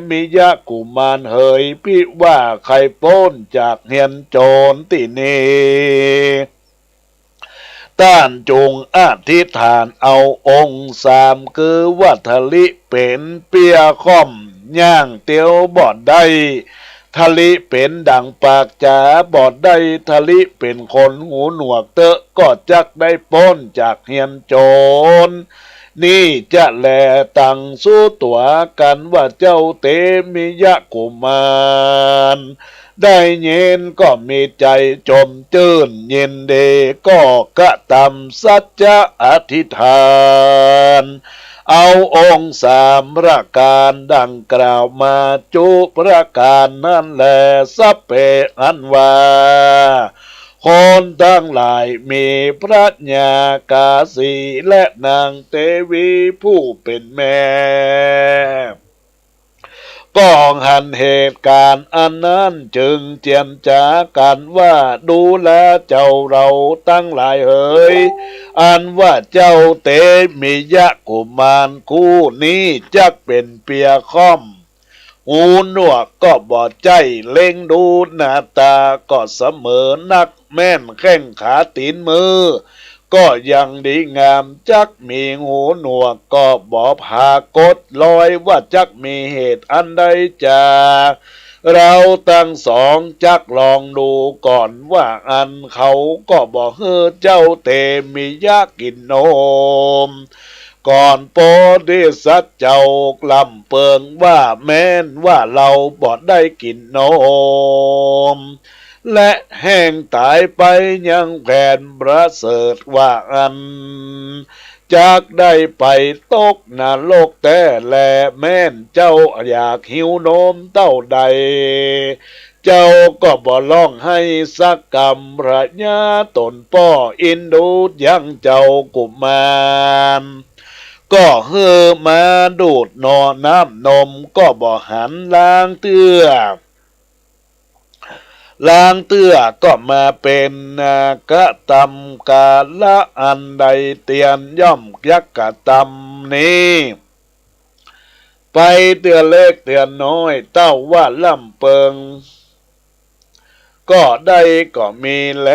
มิยะกุมารเฮยพิว่าใครป้นจากเฮียนโจรที่นี่ต้านจงอธิษฐานเอาองค์3คือวัทลิเป็นเปียค่อมย่างเตียวบอดได้ทะลิเป็นดังปากจ๋าบอดได้ทะลิเป็นคนหูหนวกเตอะก็จักได้ป้นจากเฮียนโจรนี่จะแลตั้งสู้ตัวกันว่าเจ้าเตมิยะกุมารได้เย็นก็มีใจจมจื่นเย็นเดก็กระทำสัจจะอธิษฐานเอาองค์3ประการดังกล่าวมาจุประการนั่นแลสัพเพอันว่าข คนทั้งหลายมีพระญากาสีและนางเทวีผู้เป็นแม่ก็หันเหตุการณ์อันนั้นจึงเจียนจากันว่าดูแลเจ้าเราตั้งหลายเอ๋ยอันว่าเจ้าเตมียะกุมารคู่นี้จักเป็นเปียค่อมหูหนวกก็บอดใจเล็งดูหน้าตาก็เสมอนักแม่นแข้งขาตีนมือก็ยังดีงามจักมีหูหนวกก็บอกพากดลอยว่าจักมีเหตุอันใดจากเราตั้งสองจักลองดูก่อนว่าอันเขาก็บอกเฮ้อเจ้าเตมียากินนมก่อนโปธิสัตว์เจ้ากลำเปิงว่าแม้นว่าเราบอดได้กินนมและแห้งตายไปยังแผ่นประเสริฐว่าอันจากได้ไปตกนรกแต่แลแม่นเจ้าอยากหิวนมเต้าใดเจ้าก็บ่ร้องให้สักกรรมพระญาตนป้ออินดูยังเจ้ากุมารก็เฮือมาดูดนอน้ำนมก็บ่หันล้างเตื้อล้างเตื้อก็มาเป็นกะตำกาละอันใดเตียนย่อมยักกะตำนี้ไปเตื้อเล็กเตื้อน้อยเต้าว่าล่ำเปิงก็ได้ก็มีแล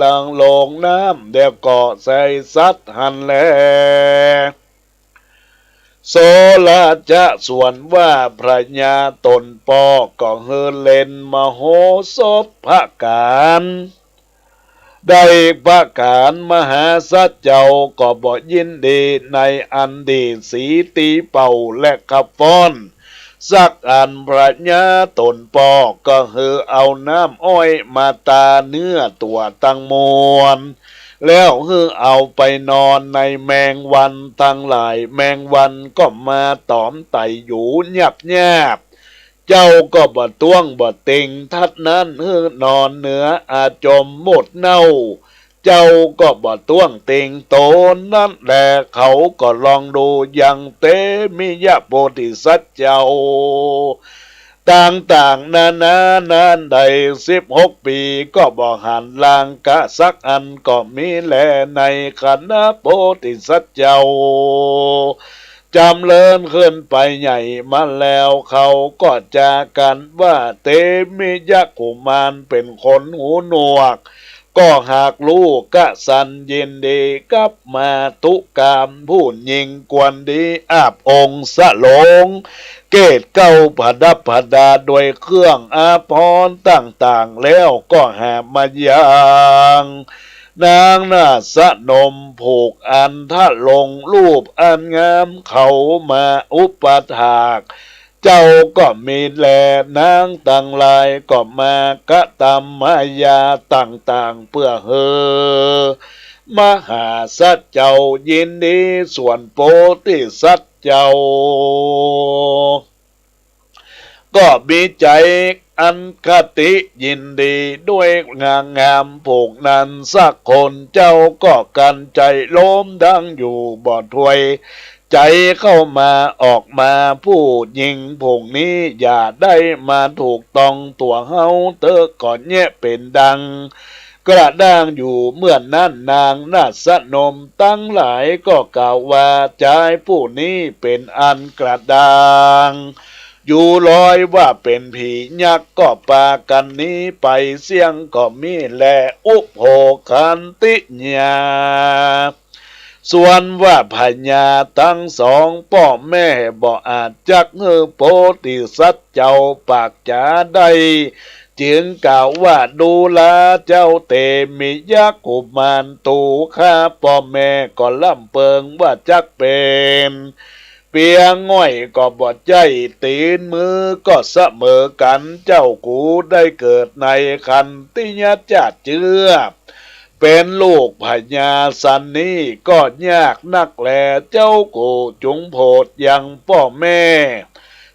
ลังลงน้ำเดี๋ยวก็ใส่ซัดหันแลโสละจะส่วนว่าพระญาตนปอก็เฮือเล่นมโหสถพระการได้พระการมหาสัจเจ้าก็บ่ยินดีในอันดีสีตีเป่าและขับฟ้อนสักอันพระญาตนปอก็เฮือเอาน้ำอ้อยมาตาเนื้อตัวตั้งมวลแล้วเอาไปนอนในแมงวันทั้งหลายแมงวันก็มาตอมไต่อยู่หยับแยบเจ้าก็บ่ต้วงบ่ติงทัดนั้นนอนเหนืออาจมหมดเน่าเจ้าก็บ่ต้วงติงโตนั่นแหละเขาก็ลองดูยังเตมิยะโพธิสัตว์เจ้าต่างๆนานใด16 ปีก็บ่หันลางกะสักอันก็มีแลในคณะโพธิสัตว์เจ้าจำเลินขึ้นไปใหญ่มาแล้วเขาก็จากันว่าเตมิยะกุมารเป็นคนหูหนวกก็หากลูกกะสันยินดีกับมาตุกามผู้หญิงกวนดีอาบองค์สะหลงเกตเก้าผดับผดาโดยเครื่องอาภรณ์ต่างๆแล้วก็หามายังนางนาสนมผูกอันทะลงรูปอันงามเขามาอุปถากเจ้าก็มีแลนางต่างหลายก็มากะตามมายาต่างๆเพื่อเฮอมหาสัจเจ้ายินดีส่วนโพธิสัตว์เจ้าก็มีใจอันคติยินดีด้วยงามผูกนั้นสักคนเจ้าก็กันใจโล้มดังอยู่บ่ถวยใจเข้ามาออกมาผู้หญิงผงนี้อย่าได้มาถูกต้องตัวเฮาเตอก่อนแย่เป็นดังกระด้างอยู่เมื่อนนั้นนางนาสนมตั้งหลายก็กล่าวว่าใจผู้นี้เป็นอันกระด้างอยู่ลอยว่าเป็นผียักษ์ก็ปากันนี้ไปเสียงก็มีแลอุโภคันติญาส่วนว่าพญาทั้งสองพ่อแม่บ่อาจจักโพธิสัตว์เจ้าปากจาได้จึงกล่าวว่าดูแลเจ้าเตมิยะกุมารตูข้าพ่อแม่ก็ล่ำเปิงว่าจักเป็นเปียง่อยก็บ่ใจตีนมือก็เสมอกันเจ้ากูได้เกิดในคันติยจาเจือเป็นลูกพญาสันนี้ก็ยากนักแลเจ้ากูจุงโพดยังพ่อแม่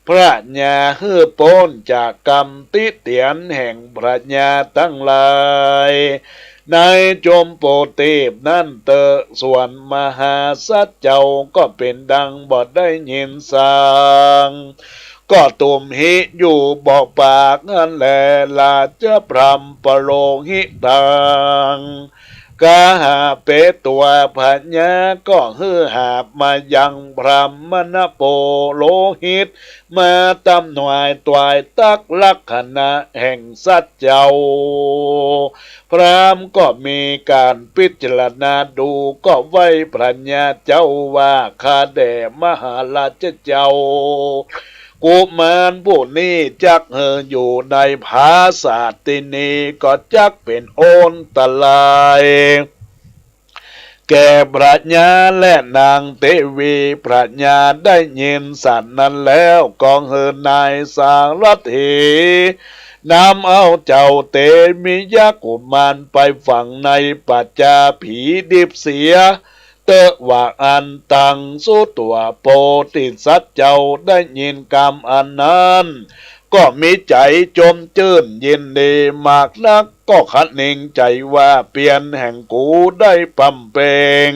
พระญาพ้นจากกรรมติเตียนแห่งพระญาตั้งหลาย ในจมโปเตบนั่นเตอส่วนมหาสัจเจ้าก็เป็นดังบอดได้ยินสางก็ตุมหิอยู่บอกปากนั่นแหละลาจะพรำปโลหิตังกาหาเปตัวพัญญาก็ฮือหาบมายังพรามณโปโลหิตมาตำหน่วยตวายตักลักษณะแห่งสัจเจ้าพรามก็มีการพิจารณาดูก็ไว้พระญาเจ้าว่าข้าแด่มหาราชเจ้ากุมารผู้นี้จักอยู่ในภาษาตินีก็จักเป็นโอนตะลายแก่พระญาและนางเทวีพระญาได้ยินสัตว์นั้นแล้วกองนายสางรัตถีนำเอาเจ้าเตมิยะกุมารไปฝังในปัจจาผีดิบเสียเตะว่าอันตังสุตัวโปติสัตเจ้าได้ยินกรรมอันนั้นก็มีใจจมจื่นยินดีมากนักก็คัดนิ่งใจว่าเปลี่ยนแห่งกูได้ปำเปง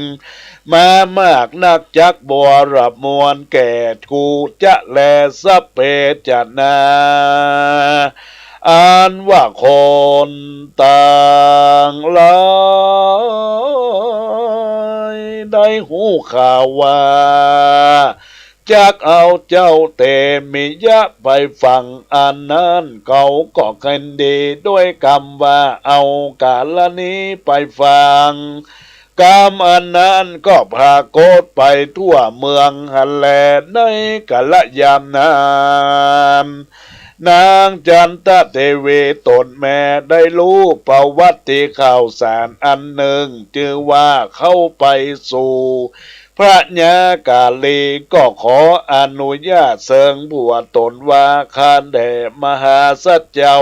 มามากนักจักบัวรับมวลแก่กูจะแลสะเปจนาอันว่าคนต่างหลายได้หูข่าวว่าจักเอาเจ้าเตมิยะไปฟังอันนั้นเขาก็กันดีด้วยกรรมว่าเอากาลนี้ไปฟังกรรมอันนั้นก็พากฏไปทั่วเมืองฮันแลในกาลยามนานนางจันทเทวีตนแม่ได้รู้ประวัติข่าวสารอันหนึ่งจึงว่าเข้าไปสู่พระญากาลีก็ขออนุญาตเสริงบวชตนว่าข้าแด่มหาสัจเจ้า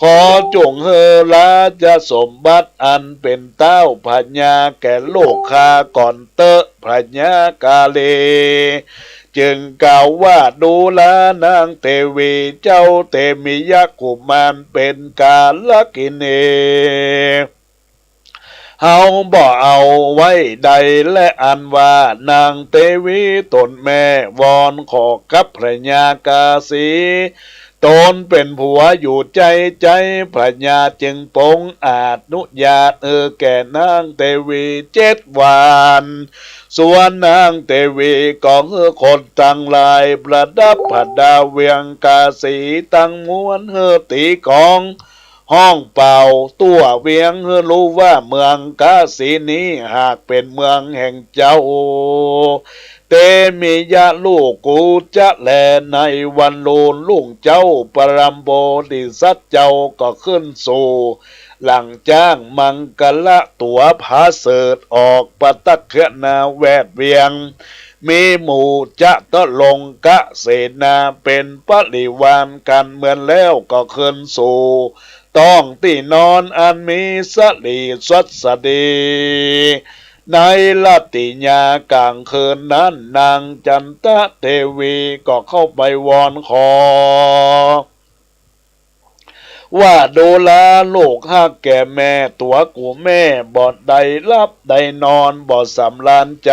ขอจงเฮลาจะสมบัติอันเป็นเต้าพญาแก่โลกคาก่อนเตอะพญากาลีจึงกล่าวว่าดูแลนางเทวีเจ้าเตมิยะกุมารเป็นกาลกินีเฮาบ่เอาไว้ใดและอันว่านางเทวีตนแม่วอนขอกับพระญากาสีตนเป็นผัวอยู่ใจพระญาจึงปงอาจนุญาตแก่นางเทวี7 วันส่วนนางเทวีของคนตั้งหลายประดับพระดาวเวียงกาสีตั้งม้วนตีกองห้องเป่าตัวเวียงรู้ว่าเมืองกาสีนี้หากเป็นเมืองแห่งเจ้าเตมิยะลูกกูจะแลในวันโลนลุงเจ้าปรำโบดิสัตเจ้าก็ขึ้นสู่หลังจ้างมังกละตัวผาเสดออกปตักเขนาแวดเวียงมีหมู่จะตะลงกะเสนาเป็นปริวารกันเหมือนแล้วก็ขึ้นสู่ต้องที่นอนอันมีสลีสดสดีในลัตติญากลางคืนนั้นนางจันทเทวีก็เข้าไปวอนขอว่าดูแลลูกฮักแก่แม่ตัวกูแม่บ่ได้รับได้นอนบ่สำราญใจ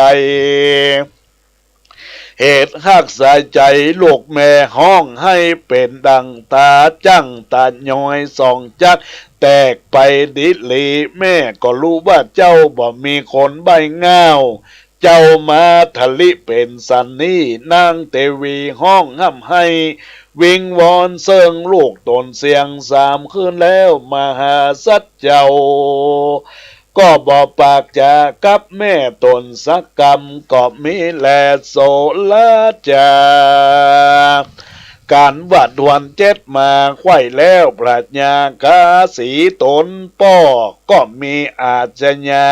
เหตุหักสายใจลูกแม่ห้องให้เป็นดังตาจั่งตาย้อยส่องจักแตกไปดิลีแม่ก็รู้ว่าเจ้าบ่มีคนใบง่าวเจ้ามาทะลิเป็นสันนี่นางเทวีห้องห้ำให้วิงวอนเซิงลูกตนเสียง3 คืนแล้วมหาสัจเจ้าก็บอกปากจากับแม่ตนสักกรรมก็มีแลโสละจาการวัดวัน7มาไขว้แล้วปรัชญากาสีตนป้อก็มีอาจญา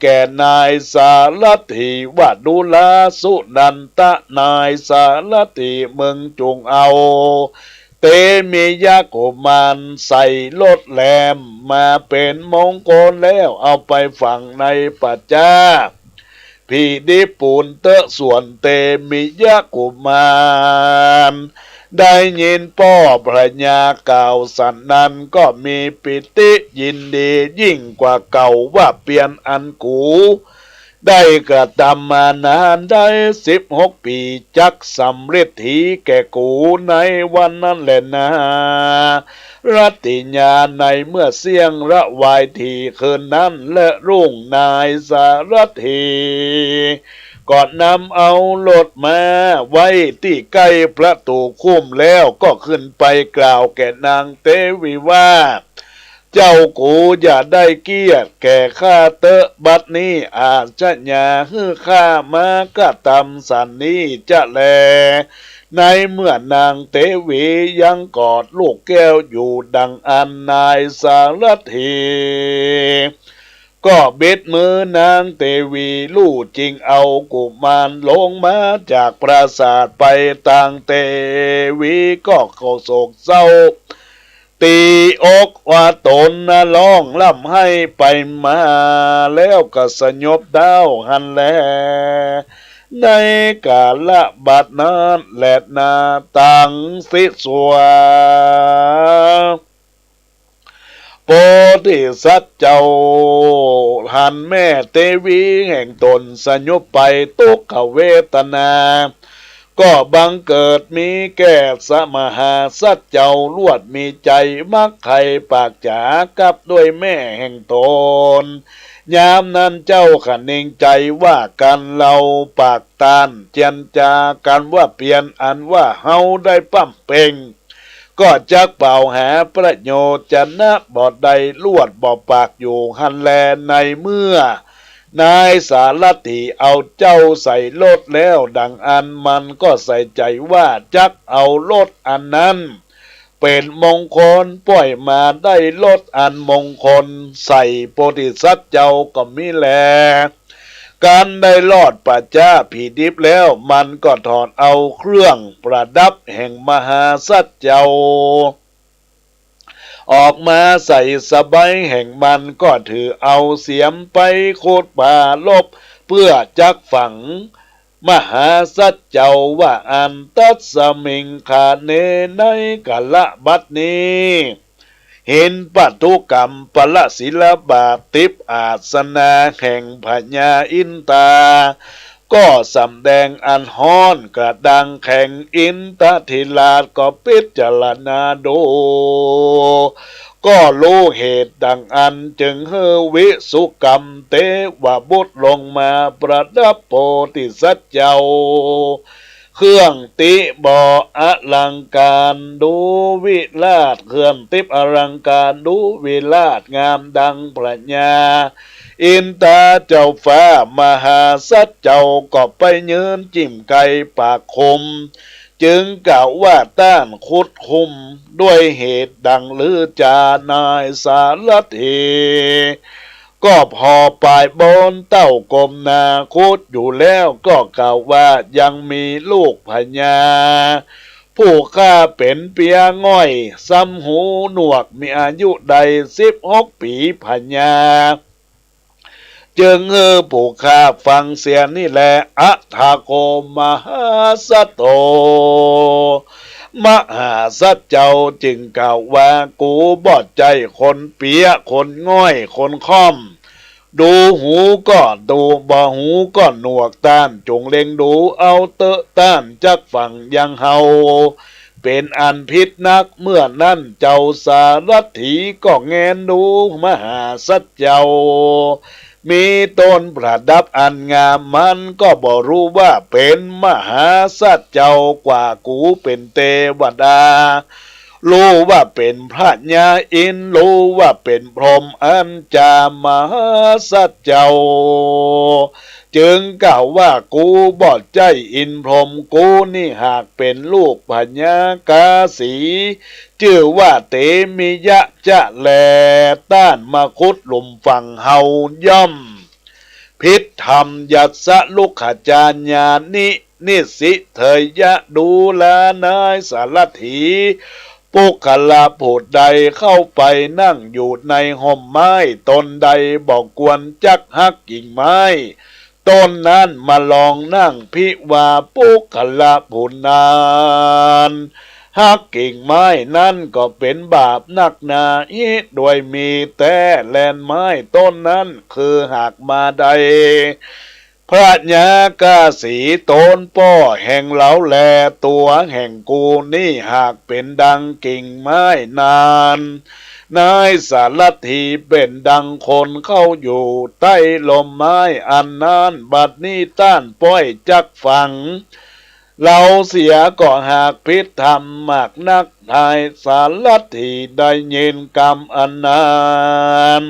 แก่นายสารถีว่าดูลาสุนันตะนายสารถีมึงจงเอาเตมียะกุมารใส่ลดแหลมมาเป็นมงคลแล้วเอาไปฝังในปัจจาพี่ดิปูนเตะส่วนเตมียะกุมาร ได้ยินพ่อพระญากล่าวสันนั้นก็มีปิติยินดียิ่งกว่าเก่าว่าเปลี่ยนอันกูได้กระทำมานานได้16 ปีจักสำเร็จทีแก่กูในวันนั้นแหละนะรัตติญาณในเมื่อเสียงระวายทีคืนนั้นและรุ่งนายสารถีก่อนนำเอารถมาไว้ที่ใกล้ประตูคุ้มแล้วก็ขึ้นไปกล่าวแก่นางเทวีว่าเจ้ากูอย่าได้เกียรติแก่ข้าเตอะบัดนี้อาจจะอย่าฮื้อข้ามากระทำสันนี้จะแลในเมื่อนางเทวียังกอดลูกแก้วอยู่ดังอันนายสารถีก็เบ็ดมือนางเทวีลู่จริงเอากุมารลงมาจากปราสาทไปทางเทวีก็โศกเศร้าตีอกว่าตนนะร้องล่ำให้ไปมาแล้วก็สยบดาวหันแลในกาละบัดนั้นแหละนาตังสิสวาโพธิสัตว์เจ้าหันแม่เทวีแห่งตนสยบไปทุกขเวทนาก็บังเกิดมีแก่สมหาสัตว์เจ้าลวดมีใจมักไข่ปากจ๋ากับด้วยแม่แห่งตนยามนั้นเจ้าขันเองใจว่ากันเราปากตานเจียนจากันว่าเปลี่ยนอันว่าเฮาได้ปั้มเป่งก็จักเป่าหาประโยชน์จะนะบอดใดลวดบ่ปากอยู่หันแลในเมื่อนายสารถีเอาเจ้าใส่รถแล้วดังอันมันก็ใส่ใจว่าจักเอารถอันนั้นเป็นมงคลปล่อยมาได้รถอันมงคลใส่โพธิสัตว์เจ้าก็มิแลการได้รอดปัจจาผีดิบแล้วมันก็ถอดเอาเครื่องประดับแห่งมหาสัตว์เจ้าออกมาใส่สบายแห่งมันก็ถือเอาเสียมไปโคดป่าลบเพื่อจักฝังมหาสัจเจ้าว่าอันตัสสมิงขาเนในกะละบัดนี้เห็นปัตุกรรมปละศิลบาติปอาสนาแห่งพญาอินตาก็สำแดงอันฮ้อนกระดังแข่งอินทธิราชก็พิจารณาดูก็รู้เหตุดังอันจึงเฮวิสุกรรมเตวบุตรลงมาประดับโพธิสัตว์เจ้าเครื่องติบ่ออลังการดูวิลาศเครื่องติบอลังการดูวิลาศงามดังปรัญญาอินตาเจ้าฟ้ามหาสัตว์เจ้าก็ไปยืนจิ้มไก่ปากคมจึงกล่าวว่าต้านคุดคุมด้วยเหตุดังลือจานายสารถีก็พอปลายบนเต้ากลมนาคุดอยู่แล้วก็กล่าวว่ายังมีลูกพญาผู้ข้าเป็นเปียง่อยซ้ำหูหนวกมีอายุใด16 ปีพญาจึงผู้ข้าฟังเสียนี่แหละอัฏฐโกมหาสัตโตมหาสัตว์เจ้าจึงกล่าวว่ากูบอดใจคนเปียคนง่อยคนค่อมดูหูก็ดูบ่หูก็หนวกต้านจงเล็งดูเอาเตอะต้านจักฝั่งยังเฮาเป็นอันพิษนักเมื่อนั้นเจ้าสารถีก็แงนดูมหาสัตว์เจ้ามีต้นประดับอันงามมันก็บ่รู้ว่าเป็นมหาสัตว์เจ้ากว่ากูเป็นเทวดารู้ว่าเป็นพระญาอินรู้ว่าเป็นพรหมอันจามหาสัตว์เจ้าจึงกล่าวว่ากูบอดใจอินพรหมกูนี่หากเป็นลูกพญากาสีชื่อว่าเตมิยะจะแลต้านมาคุดหลุมฝั่งเฮาย่อมพิษธรรมยัสสะลุขจารญานิสิเถยะดูแลนายสารถีปุคลาผูดใดเข้าไปนั่งอยู่ในห่มไม้ตนใดบอกกวนจักหักกิ่งไม้ต้นนั้นมาลองนั่งพิวาปุคลาผูนาน หักกิ่งไม้นั่นก็เป็นบาปนักหนาอีโดยมีแต่แลนไม้ต้นนั้นคือหากมาใดพระญากาสีโตนป้อแห่งเหลาแลตัวแห่งกูนี่หากเป็นดังกิ่งไม้นานนายสารถีเป็นดังคนเข้าอยู่ใต้ลมไม้อันนานบัดนี้ต้านป้อยจักฝังเราเสียก็หากพิษทำมากนักทายสารถีได้ยินกรรมอันนาน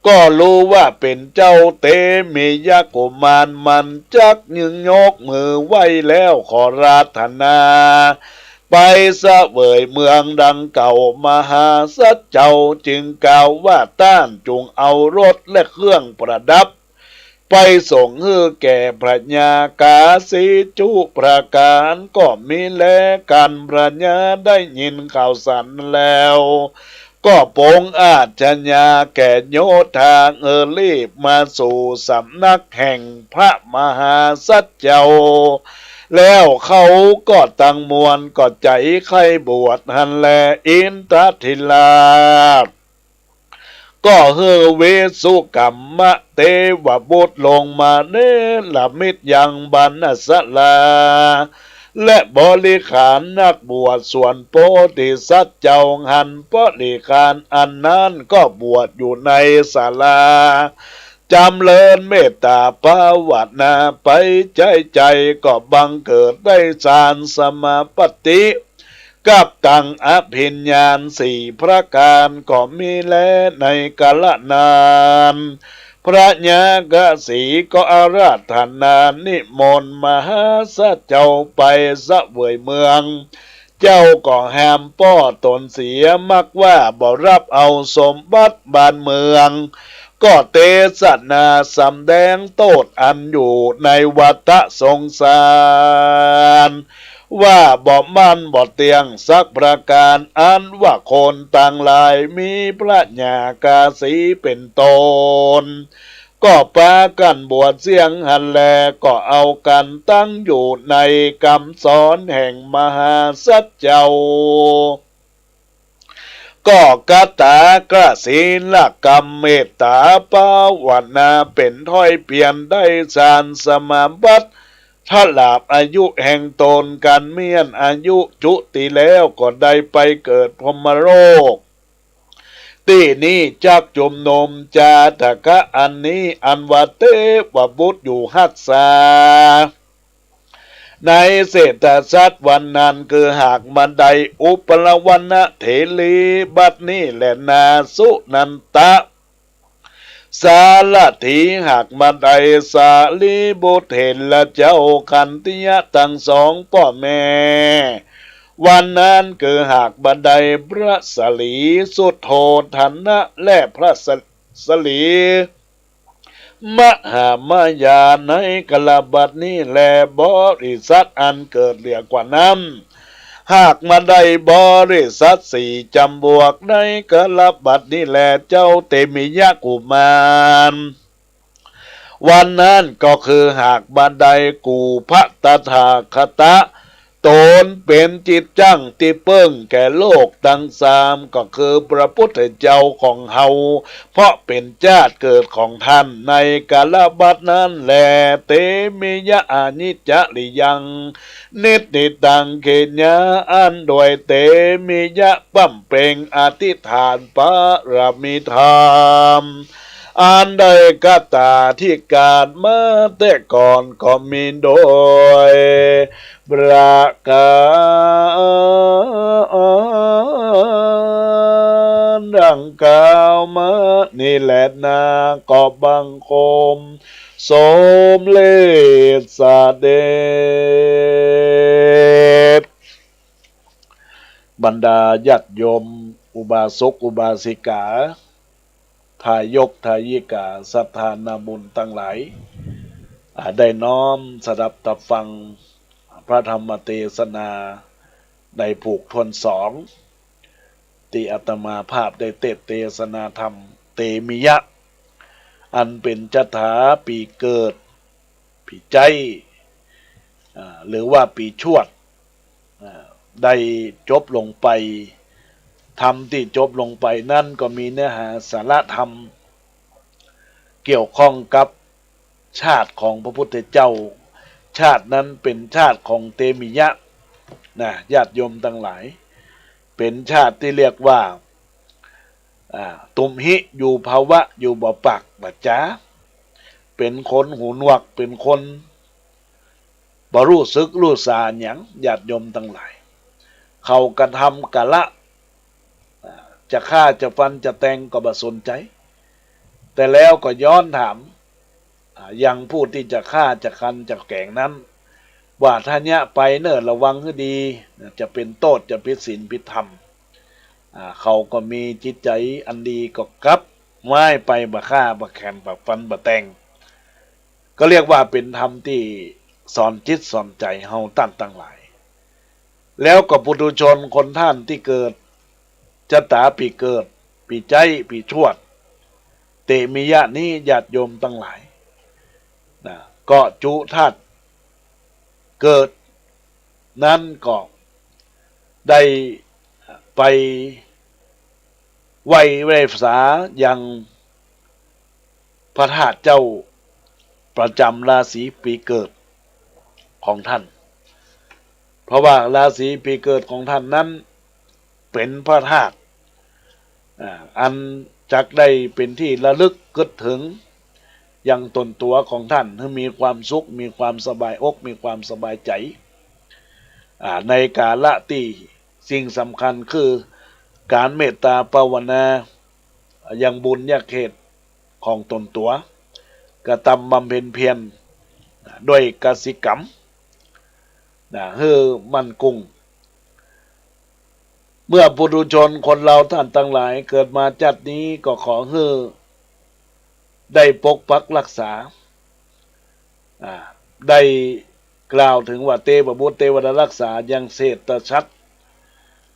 ก็รู้ว่าเป็นเจ้าเตมียะกุมารมันจักยึงยกมือไหวแล้วขอราธนาไปเสวยเมืองดังเก่ามหาสัจเจ้าจึงกล่าวว่าต้านจงเอารถและเครื่องประดับไปส่งให้แก่พระญากาสีจุประการก็มีแลกันพระญาได้ยินข่าวสันแล้วก็ปงอาชญาแก่โยธารีบมาสู่สำนักแห่งพระมหาสัจเจ้าแล้วเขาก็ตั้งมวลก็ใจใครบวชหันแลอินทธิลาก็เฮเวสุกัมมะเตวบุตรลงมาเนละมิตรยังบรรณสลาและบริขารนักบวชส่วนโพธิสัตว์เจ้าหันบริขารอันนั้นก็บวชอยู่ในศาลาจำเริญเมตตาภาวนาไปใจก็บังเกิดได้ฌานสมาปติกับตังอภิญญาณสี่ประการก็มีแลในกาลนานพระญากสีก็อาราธนานิมนต์มหาสัจเจ้าไปเสวยเมืองเจ้าก็แหมป้อตนเสียมักว่าบ่รับเอาสมบัติบ้านเมืองก็เตศนาสำแดงโตดอันอยู่ในวัฏสงสารว่าบ่มันบ่เตียงสักประการอันว่าคนต่างหลายมีพระญากาสีเป็นตนก็ปากันบวชเสียงหันแลก็เอากันตั้งอยู่ในคำสอนแห่งมหาสัจเจ้าก็กตากระศีลกรรมเมตตาภาวนาเป็นถ้อยเปลี่ยนได้ฌานสมาบัติถ้าหลาบอายุแห่งตนกันเมียนอายุจุติแล้วก็ได้ไปเกิดพรหมโลกที่นี้จักจุมนมจาตกะอันนี้อันวัเตวบุตรอยู่หักษาในเศรษฐสัตว์วันนั้นคือหากบันไดอุปลวันนะเถลีบัดนี้แหละนาสุนันตะสารถีหากบันไดสาลีบุตรเห็นละเจ้าขันติยะทั้งสองพ่อแม่วันนั้นคือหากบันไดพระสลีสุดโททันนะและพระสลีมหามายาในกลบัดนี้แลบริษัทอันเกิดเหลือกว่านั้นหากมาได้บริษัทสี่จำบวกในกลบัดนี้แลเจ้าเตมิยะกุมารวันนั้นก็คือหากบันไดกูพระตถาคตตนเป็นจิตจังที่เปิ้งแก่โลกทั้งสามก็คือพระพุทธเจ้าของเฮาเพราะเป็นชาติเกิดของท่านในกาลบัดนั้นแลเตมิยะอานิจจริยังนิติตังเกญญาอันโดยเตมิยะปั้มเป่งอธิษฐานปรมิธรรมอันใดก็ตาที่การมาแต่ก่อนก็มีโดยประการดังกล่าวมานี่แหละนาก็บังคมสมเลสเดชบรรดาญาติโยมอุบาสกอุบาสิกาทายกทายิกาสัทธานาบุญทั้งหลายได้น้อมสดับตับฟังพระธรรมเทศนาได้ผูกทวนสองที่อาตมาภาพได้เทศนาธรรมเตมิยะอันเป็นจถาปีเกิดปีใจหรือว่าปีชวด ได้จบลงไปธรรมที่จบลงไปนั่นก็มีเนื้อหาสาระธรรมเกี่ยวข้องกับชาติของพระพุทธเจ้าชาตินั้นเป็นชาติของเตมิยะนะญาติโยมทั้งหลายเป็นชาติที่เรียกว่าตุมหิอยู่ภาวะอยู่บ่ปักบ่จ้าเป็นคนหูหนวกเป็นคนบ่รู้สึกรู้สาหยังญาติโยมทั้งหลายเขากระทำกะละจะฆ่าจะฟันจะแทงก็บ่สนใจแต่แล้วก็ย้อนถามยังผู้ที่จะฆ่าจะคันจะแกงนั้นว่าท่านเนี้ยไปเนิ่นระวังให้ดีจะเป็นโทษจะผิดศีลผิดธรรมเขาก็มีจิตใจอันดีก็กลับไม้ไปบ่ฆ่าบ่แขนบ่ฟันบ่แทงก็เรียกว่าเป็นธรรมที่สอนจิตสอนใจเฮาตั้งหลายแล้วก็ปุถุชนคนท่านที่เกิดชะตาปีเกิดปีใจปีชวดเตมิยะนี้ญาติโยมตั้งหลายนะก็จุธาตุเกิดนั้นก็ได้ไปไหว้สายังพระธาตุเจ้าประจำราศีปีเกิดของท่านเพราะว่าราศีปีเกิดของท่านนั้นเป็นพระธาตุอันจักได้เป็นที่ระลึกกึดถึงยังตนตัวของท่านให้มีความสุขมีความสบายอกมีความสบายใจในกาละที่สิ่งสำคัญคือการเมตตาภาวนายังบุญญาเขตของตนตัวกระทำบำเพ็ญเพียรด้วยกสิกรรมให้มั่นคงเมื่อปุถุชนคนเราท่านทั้งหลายเกิดมาจัดนี้ก็ขอให้ได้ปกปักรักษาได้กล่าวถึงว่าเตปบุตรเทวดารักษายังเศรษฐชัด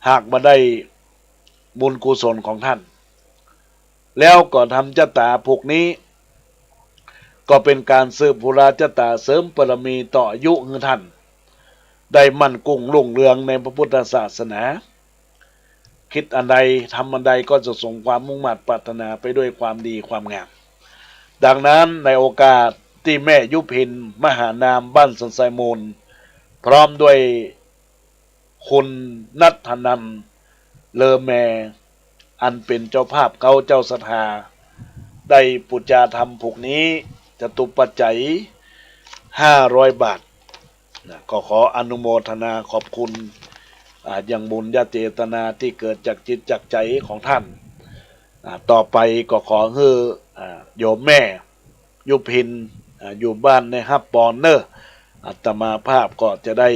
หากมาได้บุญกุศลของท่านแล้วก็ทำจตาพวกนี้ก็เป็นการสืบภูราจตาเสริมปรมีต่ออายุให้ท่านได้มั่นคงรุ่งเรืองในพระพุทธศาสนาคิดอันใดทำอันใดก็จะส่งความมุ่งมั่นปรารถนาไปด้วยความดีความงามดังนั้นในโอกาสที่แม่ยุพินมหานามบ้านสันไซมูลพร้อมด้วยคุณนัทธนันเลอแมอันเป็นเจ้าภาพเขาเจ้าศรัทธาได้ปุจจาธรรมผูกนี้จะตุปัจจัย500 บาทก็ขออนุโมทนาขอบคุณอย่างบุญญาเจตนาที่เกิดจากจิตจากใจของท่านต่อไปก็ขอให้โยมแม่ยุพินอยู่บ้านในฮับปอนเนอร์อาตมาภาพก็จะได้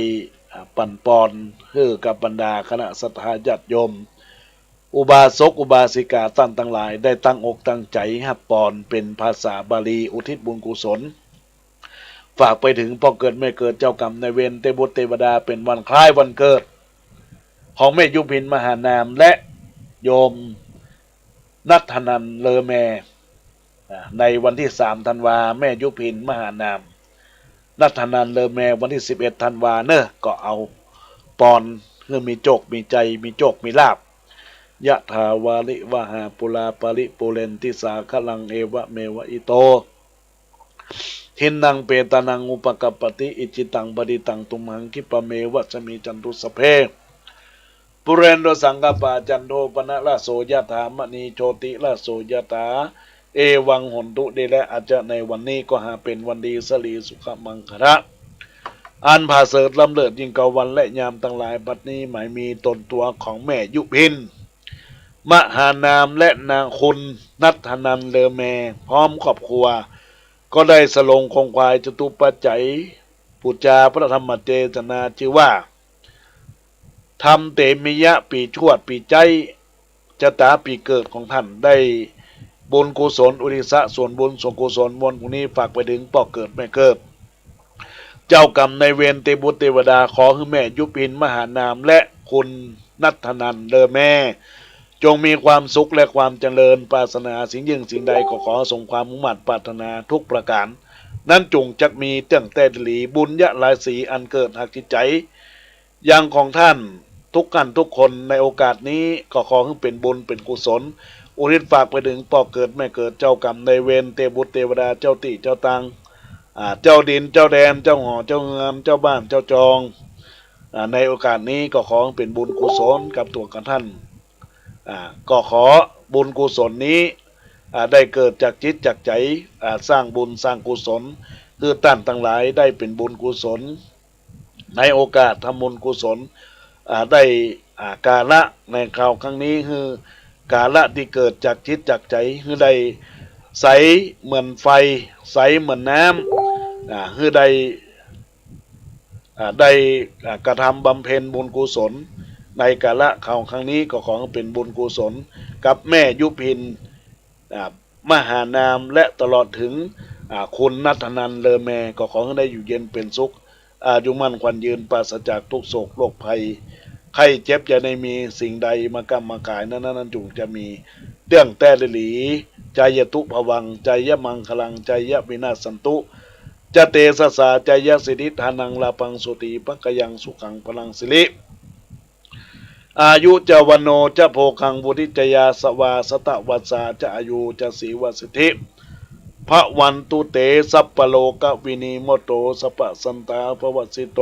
ปั่นปอนให้กับบรรดาคณะสัทธาญาติโยมอุบาสกอุบาสิกาท่านทั้งหลายได้ตั้งอกตั้งใจฮับปอนเป็นภาษาบาลีอุทิศบุญกุศลฝากไปถึงพ่อเกิดไม่เกิดเจ้ากรรมในเวรเทบุตรเทวดาเป็นวันคล้ายวันเกิดของแม่ยุพินมหานามและโยมนัทธนันเลอแมในวันที่3 ธันวาแม่ยุพินมหานามนัทธนันเลอแมวันที่11 ธันวาเนอะก็เอาปอนเพื่อมีโจกมีใจมีโจกมีลาภยะถาวาลิวหาปุราปริปุเรนติสาคลังเอวะเมวะอิโตทินนังเปตานังอุปกัปปติอิจิตังปฏิตังตุมหังคิปะเมวะสมิจันตุสเพปุเรนโดสังกปาจันโทปนะละโสยถามณีโชติละโสยถาเอวังหนตุเดและอาจจะในวันนี้ก็หาเป็นวันดีสลีสุขมังคละอันผาเสริฐล้ำเลิศยิ่งเก่าวันและยามทั้งหลายบัดนี้หมายมีตนตัวของแม่ยุพินมหานามและนางคุณนัทธนันเลอแมพร้อมครอบครัวก็ได้สลงคงควายจตุปัจจัยปุจจาพระธรรมเจตนาชื่อว่าทำเตมิยะปีชวดปีใจชะตาปีเกิดของท่านได้บุญกุศลอุทิศส่วนบุญส่วนกุศลมวลพวกนี้ฝากไปถึงพ่อเกิดแม่เกิดเจ้ากรรมในเวรเทบุตรเทวดาขอให้แม่ยุพินมหานามและคุณนัทธนันเลอแม่จงมีความสุขและความเจริญปรารถนาสิ่งยิ่งสิ่งใดก็ขอส่งความมุ่งมั่นปรารถนาทุกประการนั้นจงจักมีตั้งแต่หลีบุญยะหลายสีอันเกิดหักจิตใจยังของท่าน ทุกกันทุกคนในโอกาสนี้ก็ขอให้เป็นบุญเป็นกุศลอุทิศฝากไปถึงพ่อเกิดแม่เกิดเจ้ากรรมในายเวรเทพบุตรเทวดาเจ้าติเจ้าตังเจ้าดินเจ้าแดนเจ้าหอเจ้าเงือมเจ้าบ้านเจ้าจองในโอกาสนี้ก็ขอให้เป็นบุญกุศลกับตัวกันท่านก็ขอบุญกุศลนี้ได้เกิดจากจิตจากใจสร้างบุญสร้างกุศลคือท่านทั้งหลายได้เป็นบุญกุศลในโอกาสทำบุญกุศลได้กาละในคราวครั้งนี้คือกาละที่เกิดจากจิตจากใจคือได้ใสเหมือนไฟใสเหมือนน้ำคือได้กระทำบำเพ็ญบุญกุศลในกาละคราวครั้งนี้ก็ขอเป็นบุญกุศลกับแม่ยุพินมหานามและตลอดถึงคุณนัทนันเลอแมก็ขอให้ได้อยู่เย็นเป็นสุขอายุมั่นขวัญยืนปราศจากทุกโศกโรคภัยไข้เจ็บอย่าได้มีสิ่งใดมากำมากายนั้นจุงจะมีเรื่องแต่หลีใจยตุภวังใจยมังคลังใจยวินาศสันตุจะเตสสาใจยสิทธิทานังลาปังสุติปักยังสุขังพลังสิริอายุจะวันโนจะโภคังวุธิจยาสวาสตวัสสาจะอายุจะสีวสิทธิพระวันตุเตสัพพโลกวินีโมโตสัพพสันตาภวสิโต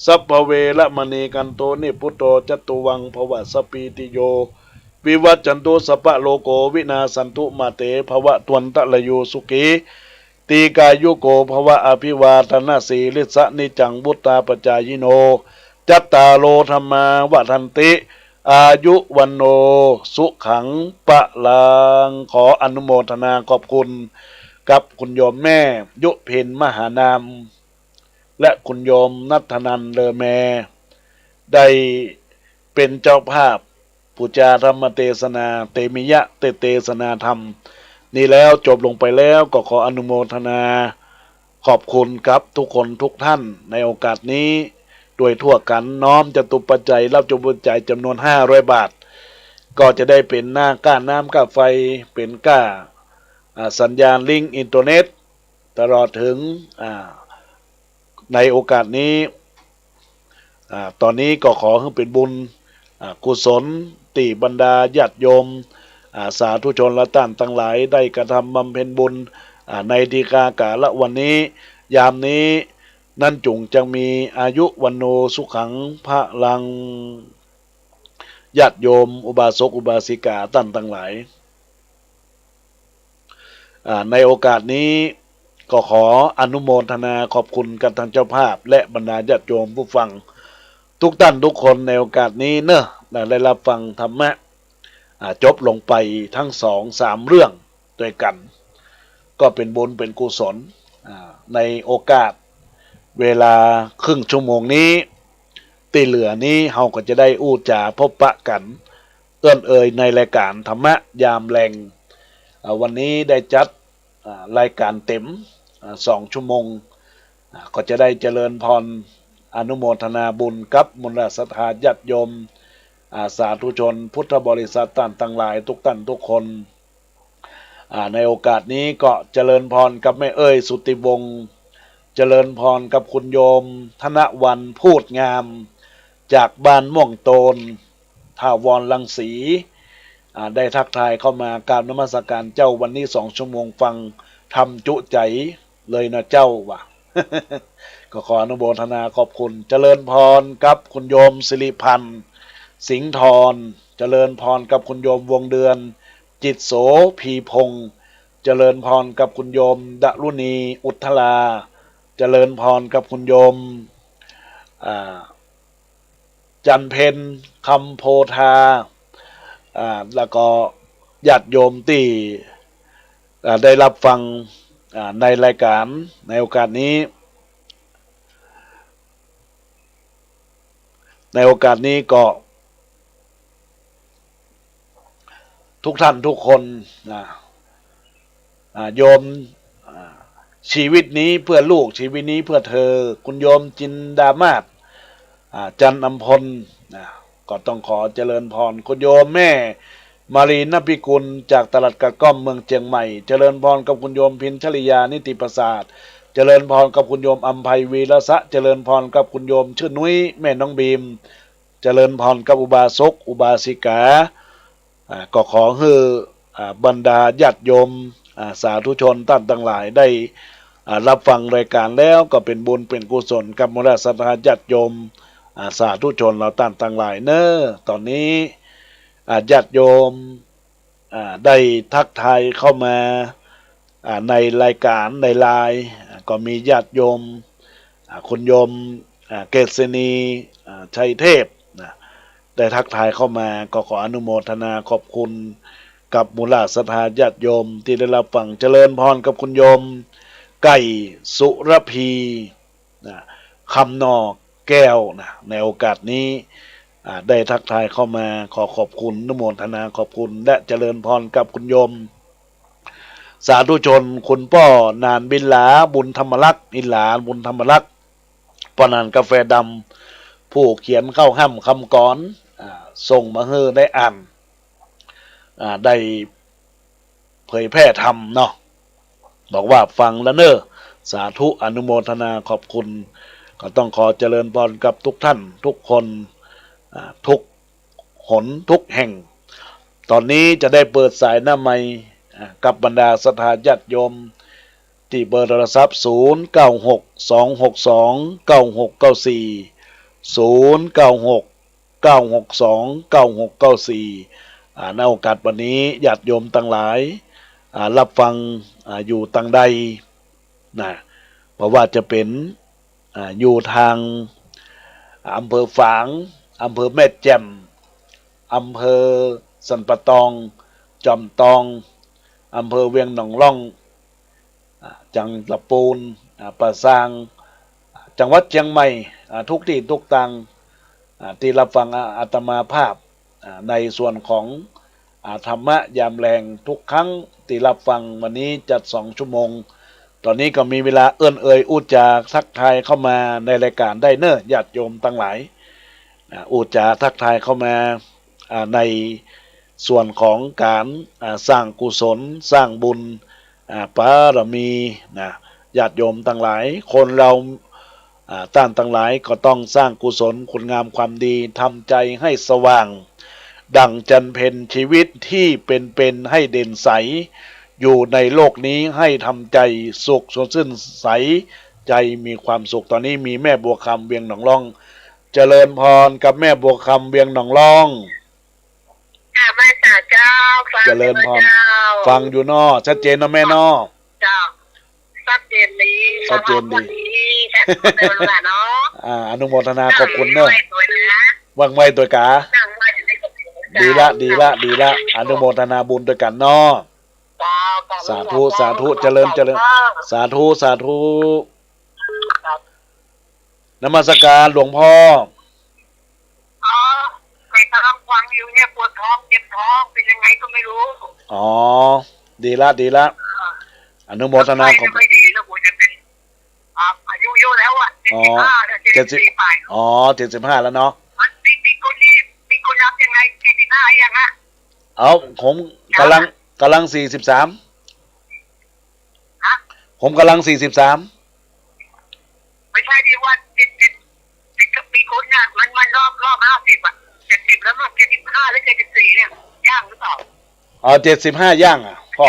สัพพเวละมณีกันโตนิพุตโตจตุวังภวสปีติโยวิวัจจันตุสัพพโลโกวินาสันตุมาเตภวะตวันตะลโยสุขีตีกายุโกภวะอภิวาทนาสีลิสะนิจังบุตตาปจายโนจัตตาโลธรรมาวทันติอายุวันโนสุขังปะลังขออนุโมทนาขอบคุณกับคุณโยมแม่ยุพินมหานามและคุณโยมนัทนันเลอแมได้เป็นเจ้าภาพปุจาธรรมเทศนาเตมิยะเทศนาธรรมนี่แล้วจบลงไปแล้วก็ขออนุโมทนาขอบคุณครับทุกคนทุกท่านในโอกาสนี้ด้วยทั่วกันน้อมจตุปัจจัยรับจตุปัจจัยจำนวน500 บาทก็จะได้เป็นหน้าก้าน้ำก้าไฟเป็นก้าสัญญาณลิงก์อินเทอร์เน็ตตลอดถึงในโอกาสนี้ตอนนี้ก็ขอให้เป็นบุญกุศลติบรรดาญาติโยมสาธุชนและท่านทั้งหลายได้กระทำบำเพ็ญบุญในทีฆากาละวันนี้ยามนี้นั่นจุงจะมีอายุวันโนสุขังพระลังญาติโยมอุบาสกอุบาสิกาท่านทั้งหลายในโอกาสนี้ก็ขออนุโมทนาขอบคุณกันทางเจ้าภาพและบรรดาญาติโยมผู้ฟังทุกท่านทุกคนในโอกาสนี้เนอะได้รับฟังธรรมะจบลงไปทั้ง2-3เรื่องด้วยกันก็เป็นบุญเป็นกุศลในโอกาสเวลาครึ่งชั่วโมงนี้ตีเหลือนี้เฮาก็จะได้อู้จาพบปะกันเอื้อนเอ่ยในรายการธรรมะยามแรงวันนี้ได้จัดรายการเต็ม2 ชั่วโมงก็จะได้เจริญพรอนุโมทนาบุญกับมวลศรัทธาญาติโยมสาธุชนพุทธบริษัทต่างทั้งหลายทุกท่านทุกคนในโอกาสนี้ก็เจริญพรกับแม่เอ้ยสุติวงศ์เจริญพรกับคุณโยมธนวันพูดงามจากบ้านม่วงโตนท่าวรลังสีได้ทักทายเข้ามากราบนมัสการเจ้าวันนี้2 ชั่วโมงฟังทำจุใจเลยนะเจ้าว่ะ ก็ขออนุโมทนาขอบคุณเจริญพรกับคุณโยมสิริพันธ์สิงห์ทรเจริญพรกับคุณโยมวงเดือนจิตโสพีพงศ์เจริญพรกับคุณโยมดรุณีอุทธลาเจริญพรกับคุณโยมจันเพนคำโพธาแล้วก็ญาติโยมที่ได้รับฟังในรายการในโอกาสนี้ก็ทุกท่านทุกคนโยมชีวิตนี้เพื่อลูกชีวิตนี้เพื่อเธอคุณโยมจินดามาศจันอำพลก็ต้องขอเจริญพรคุณโยมแม่มารีนภิกุลจากตลาดกระก้อมเมืองเชียงใหม่เจริญพรกับคุณโยมพินชลิยานิติประสาทเจริญพรกับคุณโยมอัมภัยวีรสะเจริญพรกับคุณโยมชื่อนุ้ยแม่น้องบีม เจริญพรกับอุบาสกอุบาสิกาก็ขอให้บรรดาญาติโยมสาธุชนท่านทั้งหลายได้รับฟังรายการแล้วก็เป็นบุญเป็นกุศลกับมูลศรัทธาญาติโยมสาธุชนเราท่านทั้งหลายเนอะตอนนี้ญาติโยมได้ทักทายเข้ามาในรายการในไลน์ก็มีญาติโยมคุณโยมเกษณีชัยเทพได้ทักทายเข้ามาก็ขออนุโมทนาขอบคุณกับมูลศรัทธาญาติโยมที่ได้รับฟังเจริญพรกับคุณโยมไก่สุรพีคำนอกแก้วในโอกาสนี้ได้ทักทายเข้ามาขอขอบคุณอนุโมทนาขอบคุณและเจริญพรกับคุณโยมสาธุชนคุณป้อนานบินหลาบุญธรรมลักษณ์อิหลาบุญธรรมลักษณ์ปอนานกาแฟดำผู้เขียนเข้าห้ำคำก่อนส่งมาให้ได้อ่านได้เผยแพร่ธรรมเนาะบอกว่าฟังแล้วเนอะสาธุอนุโมทนาขอบคุณก็ต้องขอเจริญพรกับทุกท่านทุกคนทุกหนทุกแห่งตอนนี้จะได้เปิดสายหน้าไมค์กับบรรดาศรัทธาญาติโยมที่เบอร์โทรศัพท์0962629694ในโอกาสวันนี้ญาติโยมทั้งหลายรับฟังอยู่ต่างใดเพราะว่าจะเป็นอยู่ทางอำเภอฝางอำเภอแม่แจ่มอำเภอสันปะตองจอมตองอำเภอเวียงหนองล่องจังหวัดปูนป่าซางจังหวัดเชียงใหม่ทุกที่ทุกตังที่รับฟังอาตมาภาพในส่วนของธรรมะยามแรงทุกครั้งที่รับฟังวันนี้จัด2 ชั่วโมงตอนนี้ก็มีเวลาเอื้อนเอ่ยอุจาทักทายเข้ามาในรายการได้เนอะญาติโยมทั้งหลายอุจาทักทายเข้ามาในส่วนของการสร้างกุศลสร้างบุญบารมีญาติโยมทั้งหลายคนเราท่านทั้งหลายก็ต้องสร้างกุศลคุณงามความดีทำใจให้สว่างดั่งจันเพ็ญชีวิตที่เป็นให้เด่นใสอยู่ในโลกนี้ให้ทำใจสุขสดชื่นใสใจมีความสุขตอนนี้มีแม่บัวคำเวียงหนองล่องเจริญพรกับแม่บัวคำเวียงหนองล่องแม่จ่าเจ้าเจริญพรฟังอยู่นอชัดเจนนะแม่นอเจ้าชัดเจนดีชัดเจนดีอนุโมทนาขอบคุณเนอะว่างไว้ตัวกาดีละอนุโมทนาบุญด้วยกันนอสาธุเจริญสาธุนมัสการหลวงพ่อไปกำลังฟังอยู่เนี่ยปวดท้องเจ็บท้องเป็นยังไงก็ไม่รู้ดีละอนุโมทนาขอบไม่ดีแล้วกูจะเป็นอายุเยอะแล้ว75ไป75แล้วเนาะมีคนรับยังไง75ยังผมกำลัง43ผมกำลัง43ไม่ใช่ที่ว่า70กับปีคนเนี่ยมันรอบ5070แล้วมัน75แล้ว74เนี่ยย่างหรือเปล่า75ย่างพ่อ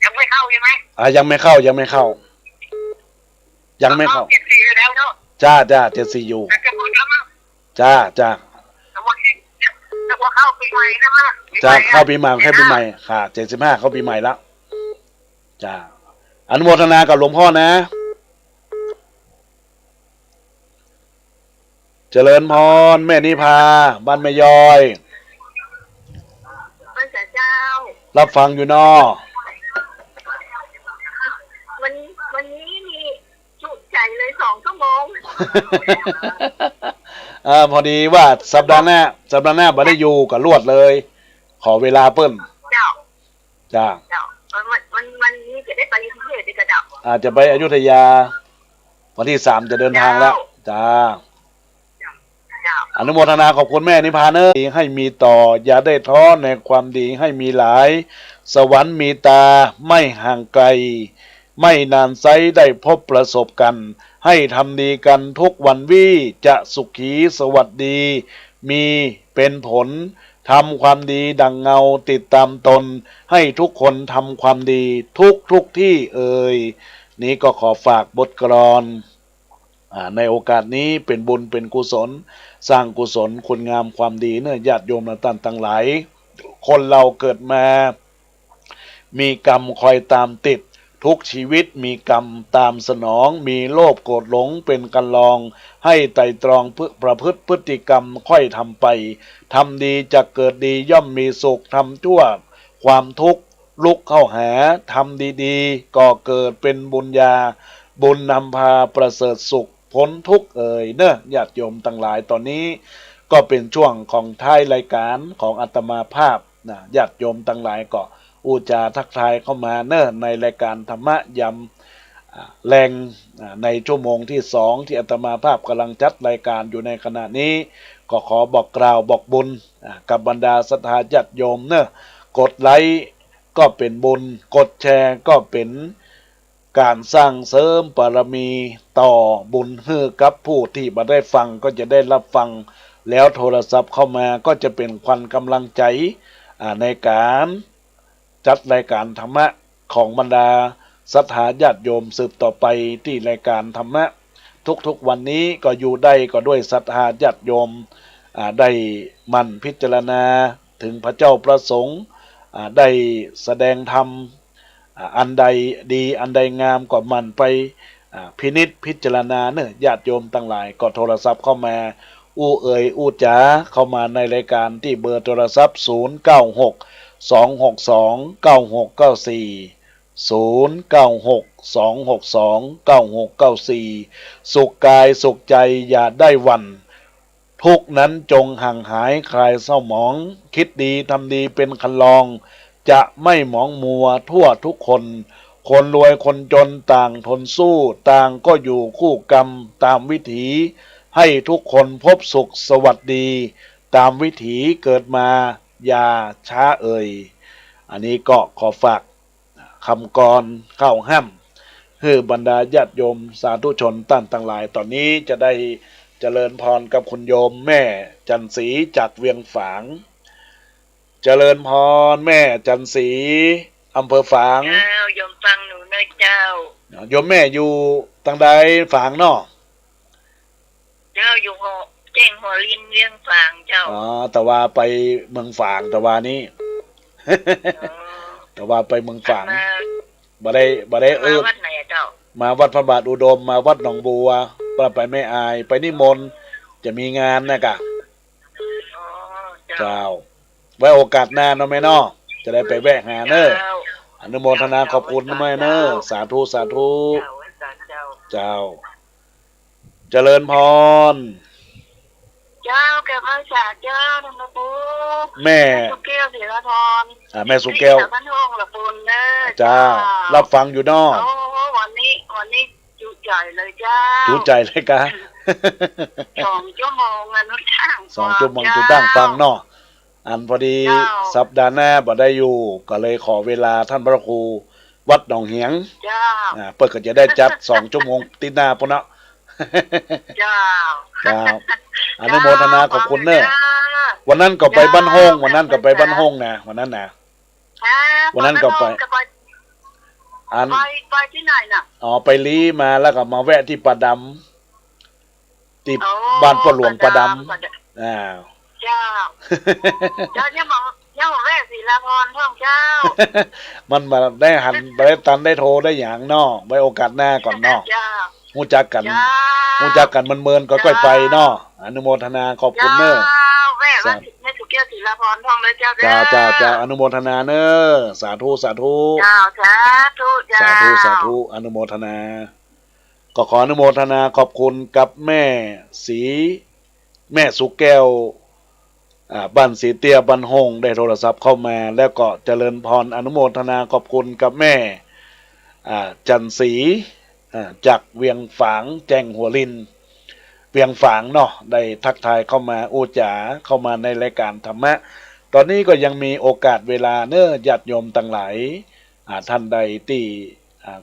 ยังไม่เข้าใช่ไหมยังไม่เข้า74แล้วเนาะจ้า74อยู่จ้าแต่ว่าเข้าปีใหม่นะมั้ยจ้าเข้าปีใหม่แค่ปีใหม่ค่ะ75เข้าปีใหม่แล้วจ้าอนุโมทนากับหลวงพ่อนะเจริญพรแม่นิพาบ้านแม่ยอยพระเจ้ารับฟังอยู่นอวันนี้มีจุใจเลย2 ชั่วโมงพอดีว่าสัปดาห์หน้าบ่ได้อยู่กับรวดเลยขอเวลาเปิ้นจ้ามันนี่จะได้ไปกรุงเทพได้กระดับอาจจะไปอยุธยาวันที่3จะเดินทางแล้วจ้าอนุโมทนาขอบคุณแม่นิพพานให้มีต่ออย่าได้ท้อในความดีให้มีหลายสวรรค์มีตาไม่ห่างไกล ไม่นานไซได้พบประสบกันให้ทำดีกันทุกวันวี่จะสุขีสวัสดีมีเป็นผลทำความดีดังเงาติดตามตนให้ทุกคนทำความดีทุกที่นี้ก็ขอฝากบทกลอนในโอกาสนี้เป็นบุญเป็นกุศลสร้างกุศลคุณงามความดีเนื่อญาติโยมท่านทั้งหลายคนเราเกิดมามีกรรมคอยตามติดทุกชีวิตมีกรรมตามสนองมีโลภโกรธหลงเป็นกันลองให้ไตร่ตรองประพฤติพฤติกรรมค่อยทำไปทำดีจะเกิดดีย่อมมีสุขทำชั่วความทุกข์ลุกเข้าหาทำดีๆก็เกิดเป็นบุญญาบุญนำพาประเสริฐสุขพ้นทุกข์เนอะญาติโยมทั้งหลายตอนนี้ก็เป็นช่วงของท้ายรายการของอาตมาภาพนะญาติโยมทั้งหลายก็อุจาทักทายเข้ามาเนอะในรายการธรรมะยำแรงในชั่วโมงที่2ที่อาตมาภาพกำลังจัดรายการอยู่ในขณะนี้ก็ขอบอกกล่าวบอกบุญกับบรรดาศรัทธาญาติโยมเนอะกดไลค์ก็เป็นบุญกดแชร์ก็เป็นการสร้างเสริมบารมีต่อบุญให้กับผู้ที่มาได้ฟังก็จะได้รับฟังแล้วโทรศัพท์เข้ามาก็จะเป็นขวัญกำลังใจในการจัดรายการธรรมะของบรรดาศรัทธาญาติโยมสืบต่อไปที่รายการธรรมะทุกวันนี้ก็อยู่ได้ก็ด้วยศรัทธาญาติโยมได้มันพิจารณาถึงพระเจ้าประสงค์ได้แสดงธรรมอันใดดีอันใดงามก็มันไปพินิจพิจารณาเนอะญาติโยมทั้งหลายก็โทรศัพท์เข้ามาอู้จ๋าเข้ามาในรายการที่เบอร์โทรศัพท์0962629694สุขกายสุขใจอย่าได้หวั่นทุกนั้นจงห่างหายคลายเศร้าหมองคิดดีทำดีเป็นคันลองจะไม่หมองมัวทั่วทุกคนคนรวยคนจนต่างทนสู้ต่างก็อยู่คู่กรรมตามวิถีให้ทุกคนพบสุขสวัสดีตามวิถีเกิดมาอย่าช้าอันนี้ก็ขอฝากคำกรเข้าห้ำให้บรรดาญาติโยมสาธุชนท่านทั้งหลายตอนนี้จะได้เจริญพรกับคุณโยมแม่จันศรีจากเวียงฝางเจริญพรแม่จันศรีอำเภอฝางเจ้าโยมฟังหนูนะเจ้าโยมแม่อยู่ทางใดฝางเนาะเจ้าอยู่แจ้งหัวลินเวียงฝางเจ้าแต่ว่าไปเมืองฝางแต่ว่านี้แต่ว่าไปเมืองฝางบ่ได้วัดไหนเจ้ามาวัดพระบาทอุดมมาวัดหนองบัวไปไม่อายไปนิมนต์จะมีงานนะกะเจ้าไว้โอกาสหน้าเนาะแม่เนาะจะได้ไปแวะหาเนอะอนุโมทนาขอบคุณนะแม่เนอะสาธุเจ้าเจริญพรเจ้าแกพระศาสเจ้าธรรมปูแม่สุแก้วศิรธรแม่สุแก้วบ้านห้องละปูนเนอะจ้ารับฟังอยู่เนาะวันนี้จุใจเลยเจ้าจุใจเลยกะ2 ชั่วโมงนุตั้ง2 ชั่วโมงจุตั้งฟังเนาะอันพอดีสัปดาห์หน้าบ่ได้อยู่ก็เลยขอเวลาท่านพระครูวัดหนองเหียงเปิดก็จะได้จัด2 ชั่วโมงติดหน้าพุ่นเนาะอนุโมทนาขอบคุณเนอะวันนั้นก็ไปบ้านห้องวันนั้นก็ไปบ้านห้องนะวันนั้นนะวันนั้นก็ไปที่ไหนน่ะไปลี้มาแล้วก็มาแวะที่ประดำที่บ้านพ่อหลวงประดำเจ้าเนี่ยบอกแวะศิลาพรท่องเจ้ามันมาได้หันได้ตันได้โทรได้อย่างนอกไว้โอกาสหน้าก่อนนอกหูจักกันมันเมินก็ค่อยไปเนาะอนุโมทนาขอบคุณเนอะแม่ว่าแม่สุเกียรติศิลาพรท่องเลยเจ้าจ้าอนุโมทนาเนอะสาธุเจ้าสาธุอนุโมทนาก็ขออนุโมทนาขอบคุณกับแม่สีแม่สุแก้วบ้านสีเตียบ้านหงได้โทรศัพท์เข้ามาแล้วก็เจริญพรอนุโมทนาขอบคุณกับแม่จันศรีจากเวียงฝางแจ้งหัวลินเวียงฝางเนาะได้ทักทายเข้ามาอูจ๋าเข้ามาในรายการธรรมะตอนนี้ก็ยังมีโอกาสเวลาเนอะญาติโยมทั้งหลายท่านใดที่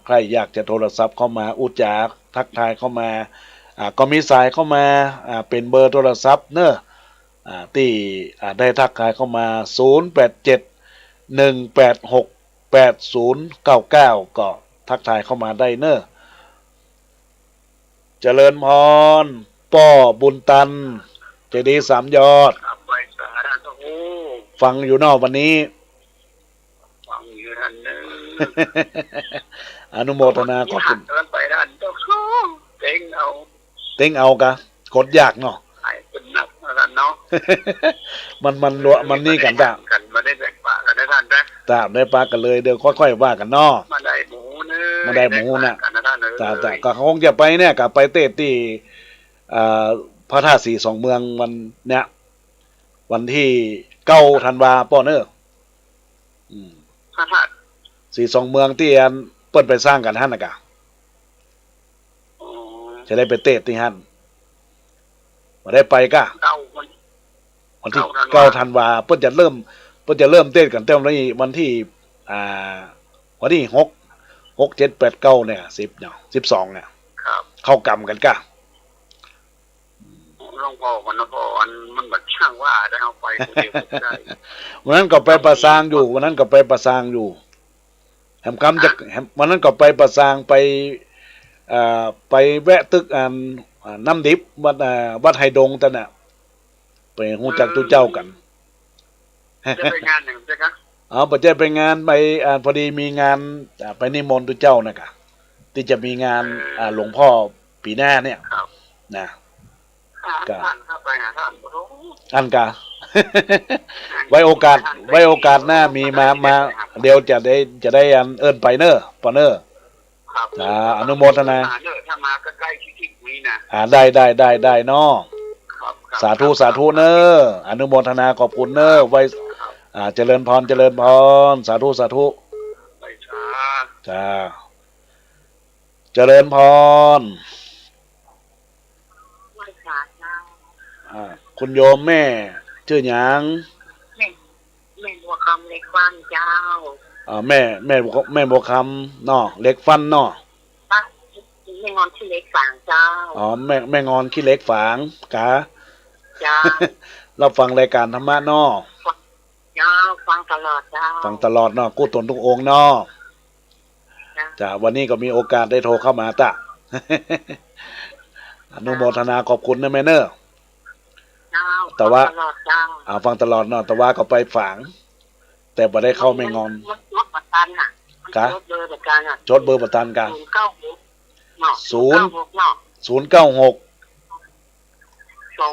ใครอยากจะโทรศัพท์เข้ามาอุจาทักทายเข้ามาก็มีสายเข้ามาเป็นเบอร์โทรศัพท์เนอะที่ได้ทักทายเข้ามา0871868099ก็ทักทายเข้ามาได้เนอะเจริญพรป้อบุญตันเจดีย์สามยอด ครับไปสาธารณู ฟังอยู่นอกวันนี้ ฟังอยู่นั่นเนอะ อนุโมทนาขอบคุณ เดินไปด้านเจ้าชู้เต็งเอา เต็งเอากะกดยากเนาะ หายเป็นหนักแล้วเนาะ มันรัวมันนี่กันจ้ะ กันมาได้แบ่งปะกันได้ท่านนะ ตามได้ปลากันเลยเดี๋ยวค่อยๆว่ากันเนาะ มาได้หมูเนอะ มาได้หมูน่ะ กันนะท่านเนอะ แต่ก็คงจะไปเนี่ยกับไปเตะที่พระธาตุสีสองเมืองวันเนี้ยวันที่9 ธันวาป้อเนอะพระธาตุ สีสองเมืองที่อันเปิ้นไปสร้างกันฮั่นน่ะกะ อ๋อ จะได้ไปเตะที่ฮั่นมาได้ไปกะ เก้าคน วันที่ 9 9 ธันวาเปิ้นจะเริ่มเต้นกันเต็มเลยวันที่วันที่6 7 8 9เนี่ย10เนี่ย12เนี่ย ครับ เข้ากรรมกันกะ หลวงพ่อวันนะพ่อมันแบบช่างว่าได้เอาไปคนเดียวไม่ได้ วันนั้นก็ไปประสางอยู่วันนั้นก็ไปประสางอยู่แหมคำจะวันนั้นก็ไปประสางไปแวะตึกน้ำดิบวัดไฮดงแต่น่ะไปฮู้จักตุเจ้ากัน จะไปงานหนึ่งใช่ไหม ปัจจัยไปงานไปพอดีมีงานไปนิมนต์ตุเจ้านะกะที่จะมีงานหลวงพ่อปีหน้าเนี่ย ครับ นะ ท่านครับไปหาท่านโอ้โห อันกะ ไว้โอกาสหน้ามีมาเดี๋ยวจะได้เอิ้นไปเนอะปอเนอะ ครับ อนุโมทนา ถ้ามาใกล้ๆที่นี้นะ ได้เนาะ ครับครับ สาธุเนอะอนุโมทนาขอบคุณเนอะไว้ ครับ เจริญพรสาธุไปช้า จ้าเจริญพร ไม่ช้าเจ้า คุณโยมแม่ชื่อหยัง แม่บัวคำเล็กฟันเจ้า แม่บัวคำเนาะเล็กฟันเนาะ ป้าแม่งอนที่เล็กฝางเจ้า แม่งอนขี้เล็กฝางกะ เจ้า เราฟังรายการธรรมะเนาะ เจ้าฟังตลอดเจ้า ฟังตลอดเนาะกู้ตนทุกองค์เนาะจ้าวันนี้ก็มีโอกาสได้โทรเข้ามาจ้ะ อนุโมทนาขอบคุณนะแม่เนอะ เจ้า แต่ว่า ฟังตลอดเจ้า ฟังตลอดเนาะแต่ว่าก็ไปฝาง แต่บ่ได้เข้าแม่งอน รถประกันน่ะ กะ รถเบอร์ประกันน่ะ จดเบอร์ประกันกะ 096เนาะ 0 เนาะ 096 262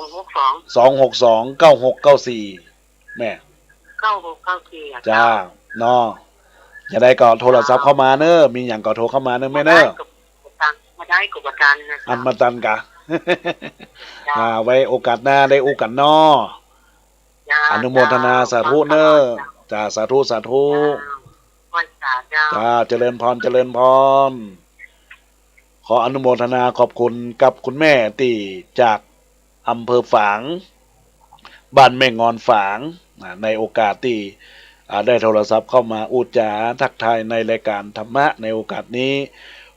2629694แม่ 9694อ่ะ จ้าเนาะอย่าได้ก็โทรศัพท์เข้ามาเนอะมีหยังก็โทรเข้ามาเนอะแม่เนอะ มาได้กับประกันนะ อันมาตันกะ จ้า ไว้โอกาสหน้าได้อู้กันเนาะ จ้า อนุโมทนาสาธุเนอะจ้าสาธุ จ้าวันสาเจ้า จ้าเจริญพรขออนุโมทนาขอบคุณกับคุณแม่ที่จากอำเภอฝางบ้านแม่งอนฝางในโอกาสที่ได้โทรศัพท์เข้ามาอุจจาทักทายในรายการธรรมะในโอกาสนี้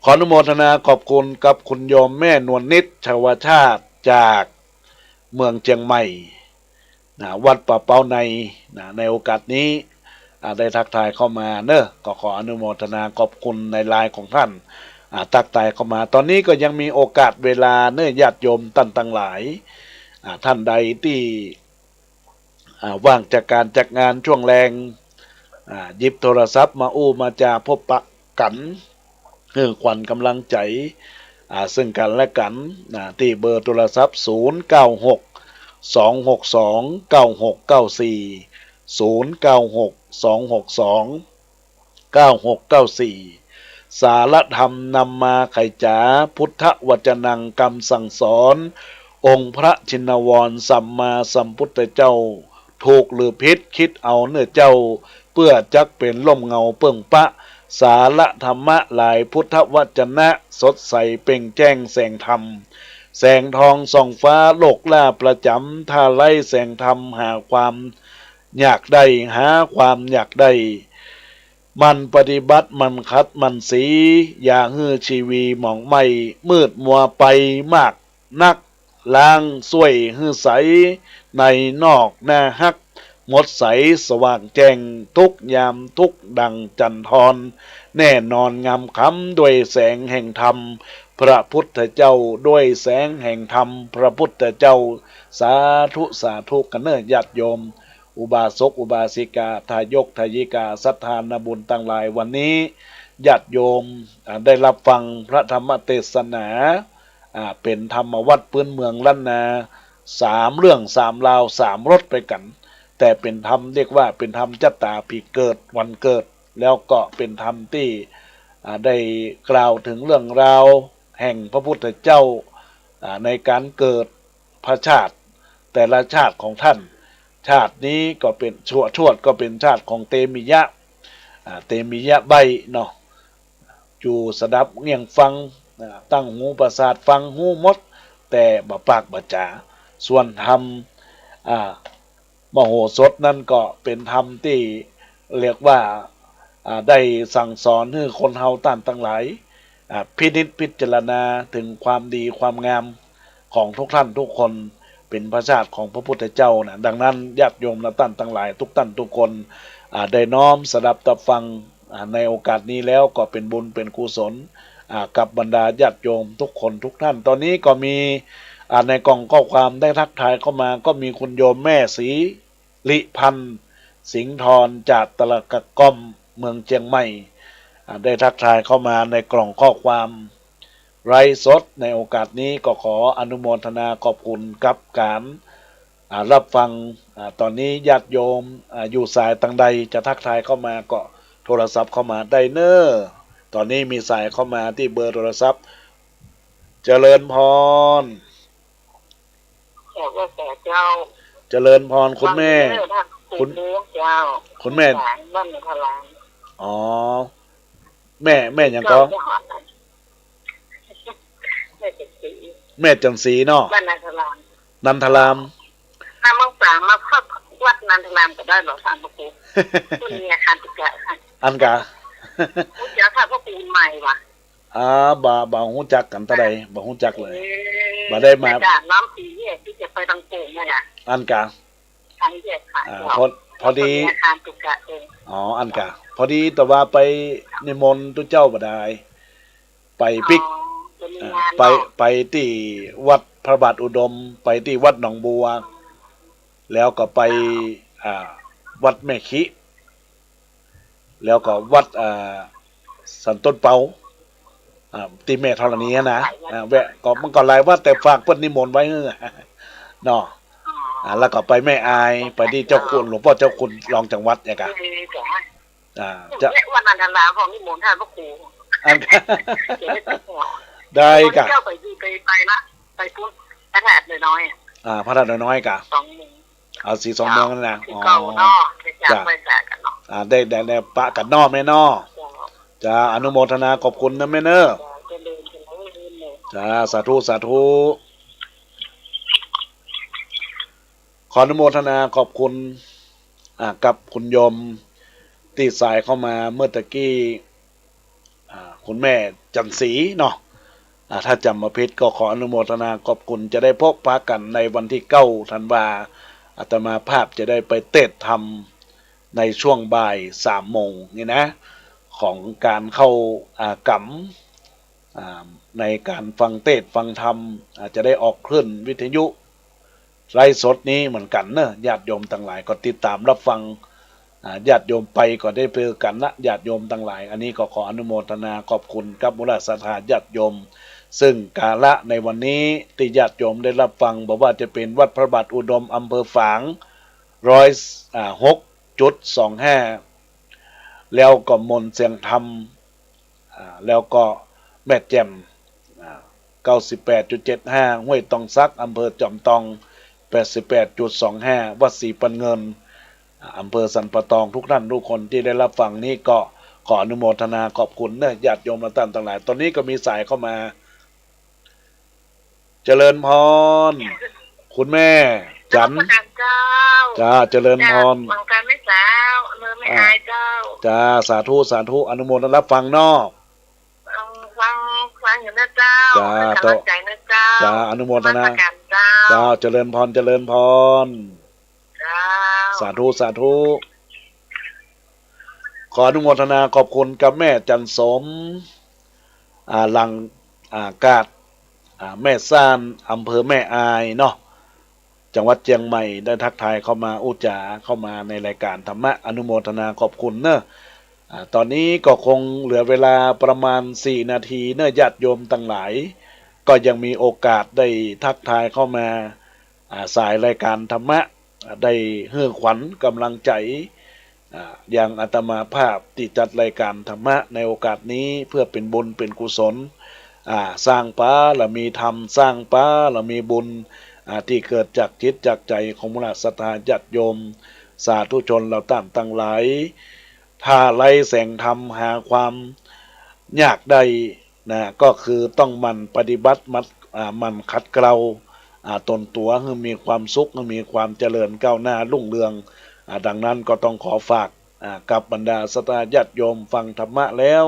ขออนุโมทนาขอบคุณกับคุณโยมแม่นวลนิดชาวชาติจากเมืองเชียงใหม่วัดป่าเป้าในโอกาสนี้ได้ทักทายเข้ามาเนอะก็ขออนุโมทนาขอบคุณในไลน์ของท่านทักทายเข้ามาตอนนี้ก็ยังมีโอกาสเวลาเนื้อญาติโยมท่านทั้งหลายท่านใดที่ว่างจากการจัดงานช่วงแรงหยิบโทรศัพท์มาอู้มาจาพบปะกันขวัญกำลังใจซึ่งกันและกันที่เบอร์โทรศัพท์096 262 9694 096 262 9694สารธรรมนำมาไขจ๋าพุทธวจนังกรรมสั่งสอนองค์พระชินวรสัมมาสัมพุทธเจ้าถูกหรือผิดคิดเอาเนื้อเจ้าเพื่อจักเป็นล่มเงาเปิ่งปะสารธรรมะหลายพุทธวจนะสดใสเปล่งแจ้งแสงธรรมแสงทองส่องฟ้าโลกล่าประจำท่าไล่แสงธรรมหาความอยากได้หาความอยากได้ มันปฏิบัติมันคัดมันสีอย่าฮื้อชีวีหมองไม่มืดมัวไปมากนักล้างช่วยฮื้อใสในนอกหน้าฮักหมดใสสว่างแจ้งทุกยามทุกดังจันทรแน่นอนงามคำด้วยแสงแห่งธรรมพระพุทธเจ้าด้วยแสงแห่งธรรมพระพุทธเจ้าสาธุสาธุกันเนอญาติโยมอุบาสกอุบาสิกาทายกทายิกาศรัทธานบุญตั้งหลายวันนี้ญาติโยมได้รับฟังพระธรรมเทศนาเป็นธรรมวัดพื้นเมืองล้านนา3 เรื่อง3 ราว3 รสไปกันแต่เป็นธรรมเรียกว่าเป็นธรรมจัตตาปีเกิดวันเกิดแล้วก็เป็นธรรมที่ได้กล่าวถึงเรื่องราวแห่งพระพุทธเจ้าในการเกิดพระชาติแต่ละชาติของท่านชาตินี้ก็เป็นชวดก็เป็นชาติของเตมิยะเตมิยะใบเนาะจูสดับเงี่ยงฟังตั้งหูประสาทฟังหูมดแต่บ่ปากบ่จาส่วนธรรมมโหสถนั่นก็เป็นธรรมที่เรียกว่าได้สั่งสอนให้คนเฮาต้านทั้งหลายพินิจพิจารณาถึงความดีความงามของทุกท่านทุกคนเป็นพระชาติของพระพุทธเจ้านะดังนั้นญาติโยมและท่านทั้งหลายทุกท่านทุกคนได้น้อมสดับตับฟังในโอกาสนี้แล้วก็เป็นบุญเป็นกุศลกับบรรดาญาติโยมทุกคนทุกท่านตอนนี้ก็มีในกล่องข้อความได้ทักทายเข้ามาก็มีคุณโยมแม่ศรีลิพันธ์สิงห์ธรจากตะละกะก้อมเมืองเชียงใหม่ได้ทักทายเข้ามาในกล่องข้อความไร้สดในโอกาสนี้ก็ขออนุโมทนาขอบคุณกับการรับฟังตอนนี้ญาติโยมอยู่สายต่างใดจะทักทายเข้ามาก็โทรศัพท์เข้ามาได้เนอตอนนี้มีสายเข้ามาที่เบอร์โทรศัพท์เจริญพรเจ้าเจริญพรคุณแม่คุณแม่บ้านพลานอ๋อแม่ยังก็แม่จันสีเนาะบ้านนันทรามนันทรามถ้ามึงสามมาพักวัดนันทรามก็ได้หรอทางพระครูคุณมีอาคารติดกะอันกะคุณจะค่ะพระครูใหม่ว่ะบ่ฮู้จักกันตะใดบ่ฮู้จักเลยบ่ได้มาน้ำสีเนี่ยที่จะไปทางโป่งเนี่ยอันกะทางแยกค่ะพอดีอาคารติดกะเองอันกะพอดีแต่ว่าไปนิมนต์ตุเจ้าบ่ได้ไปปิกไปที่วัดพระบาทอุดมไปที่วัดหนองบัวแล้วก็ไปวัดแม่ขิแล้วก็วัดสันต้นเปาตีแม่ธรณีนะแวะก็มันก็หลายว่าแต่ฝากเพิ่นนิมนต์ไว้เนาะแล้วก็ไปแม่อายไปที่เจ้าคุณหลวงพ่อเจ้าคุณรองจังหวัดเนี่ยกะจะวันนันทรามของนิมนต์ท่านพระครูได้กะเจ้าไปละไปพุ่งพระธาตุน้อยพระธาตุน้อยกะเอา2 เมืองนั่นนะอ๋อจ้ะไปแจกกันเนาะได้ปะกันนอกแม่นอจ้าอนุโมทนาขอบคุณนะแม่เนอจ้าสาธุสาธุขออนุโมทนาขอบคุณกับคุณโยมที่สายเข้ามาเมื่อตะกี้คุณแม่จันสีเนาะถ้าจำมาผิดก็ขออนุโมทนาขอบคุณจะได้พบปะกันในวันที่9 ธันวาอาตมาภาพจะได้ไปเทศธรรมในช่วงบ่าย3 โมงนี่นะของการเข้ากรรมในการฟังเทศฟังธรรมจะได้ออกคลื่นวิทยุไลฟ์สดนี้เหมือนกันเนอะญาติโยมทั้งหลายก็ติดตามรับฟังญาติโยมไปก็ได้เจอกันนะญาติโยมทั้งหลายอันนี้ก็ขออนุโมทนาขอบคุณกับมูลศรัทธาญาติโยมซึ่งกาละในวันนี้ที่ญาติโยมได้รับฟังบอกว่าจะเป็นวัดพระบาทอุดมอำเภอฝาง106.25แล้วก็มนต์เสียงธรรมแล้วก็แม่แจ่ม98.75ห้วยตองซักอำเภอจอมทอง88.25วัดศรีปันเงินอำเภอสันปะตองทุกท่านทุกคนที่ได้รับฟังนี้ก็ขออนุโมทนาขอบคุณนะญาติโยมและท่านทั้งหลายตอนนี้ก็มีสายเข้ามาเจริญพรคุณแม่เจ จันทร์ เจ้า จ้าเจริญพร วังการไม่สาวไม่อายเจ้า จ้าสาธุสาธุอนุโมทนารับฟังเนาะ ฟังอยู่นะเจ้า จ้า เป็นกำลังใจนะเจ้า จ้าอนุโมทนา มาการเจ้า จ้าเจริญพรเจริญพร เจ้า สาธุสาธุขออนุโมทนาขอบคุณกับแม่จันสมหลังกาดแม่ซ่านอำเภอแม่อายเนาะจังหวัดเชียงใหม่ได้ทักทายเข้ามาอุจาเข้ามาในรายการธรรมะอนุโมทนาขอบคุณเนอะตอนนี้ก็คงเหลือเวลาประมาณ4 นาทีเนอะญาติโยมตั้งหลายก็ยังมีโอกาสได้ทักทายเข้ามาสายรายการธรรมะได้เฮือขวัญกำลังใจอย่างอาตมาภาพที่จัดรายการธรรมะในโอกาสนี้เพื่อเป็นบุญเป็นกุศลสร้างป้าและมีธรรมสร้างป้าและมีบุญที่เกิดจากจิตจากใจของมุลศรัทธาญาติโยมสาธุชนเราตั้งตั้งหลายถ้าไล่แสงธรรมหาความยากใดนะก็คือต้องมันปฏิบัติมันขัดเกลาตนตัวให้มีความสุขให้มีความเจริญก้าวหน้ารุ่งเรืองดังนั้นก็ต้องขอฝากกับบรรดาศรัทธาญาติโยมฟังธรรมะแล้ว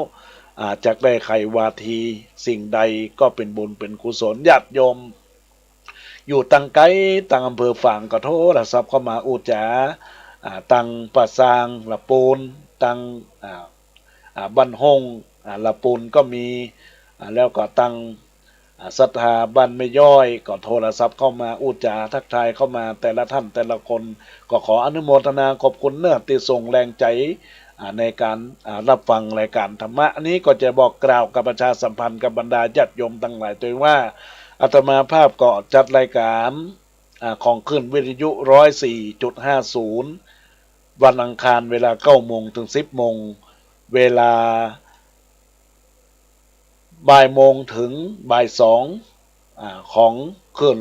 จากได้ไขวาทีสิ่งใดก็เป็นบุญเป็นกุศลญาติโยมอยู่ตังไกลตังอำเภอฝางก็โทรศัพท์เข้ามาอุจาตังปะซางละปูนตังบ้านหงละปูนก็มีแล้วก็ตังศรัทธาบ้านไม่ย่อยก็โทรศัพท์เข้ามาอุจาทักทายเข้ามาแต่ละท่านแต่ละคนก็ขออนุโมทนาขอบคุณเนื้อที่ส่งแรงใจในการรับฟังรายการธรรมะอันนี้ก็จะบอกกล่าวกับประชาสัมพันธ์กับบรรดาญาติโยมทั้งหลายตัวว่าอาตมาภาพก็จัดรายการของขึ้นวิทยุ 104.50 วันอังคารเวลา 9 โมงถึง 10 โมงเวลาบ่ายโมงถึงบ่ายสองของขึ้น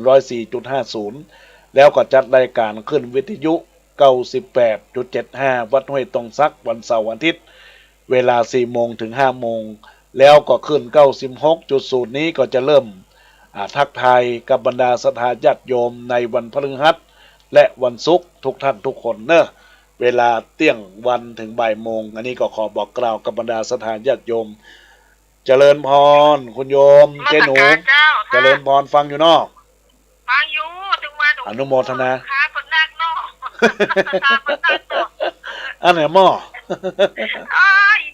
104.50 แล้วก็จัดรายการขึ้นวิทยุ 98.75 วัดห้วยตรงซักวันเสาร์อาทิตย์เวลา 4 โมงถึง 5 โมงแล้วก็ขึ้น 96.0 นี้ก็จะเริ่มทักทายกับบรรดาศรัทธาญาติโยมในวันพฤหัสและวันศุกร์ทุกท่านทุกคนเนอะเวลาเที่ยงวันถึงบ่ายโมงอันนี้ก็ขอบอกกล่าวกับบรรดาศรัทธาญาติโยมเจริญพรคุณโยมเจ้หนูเจริญพรฟังอยู่นอกฟังอยู่ถึงมาอนุโมทนาขาคนนักนอกอันไหนหม้อ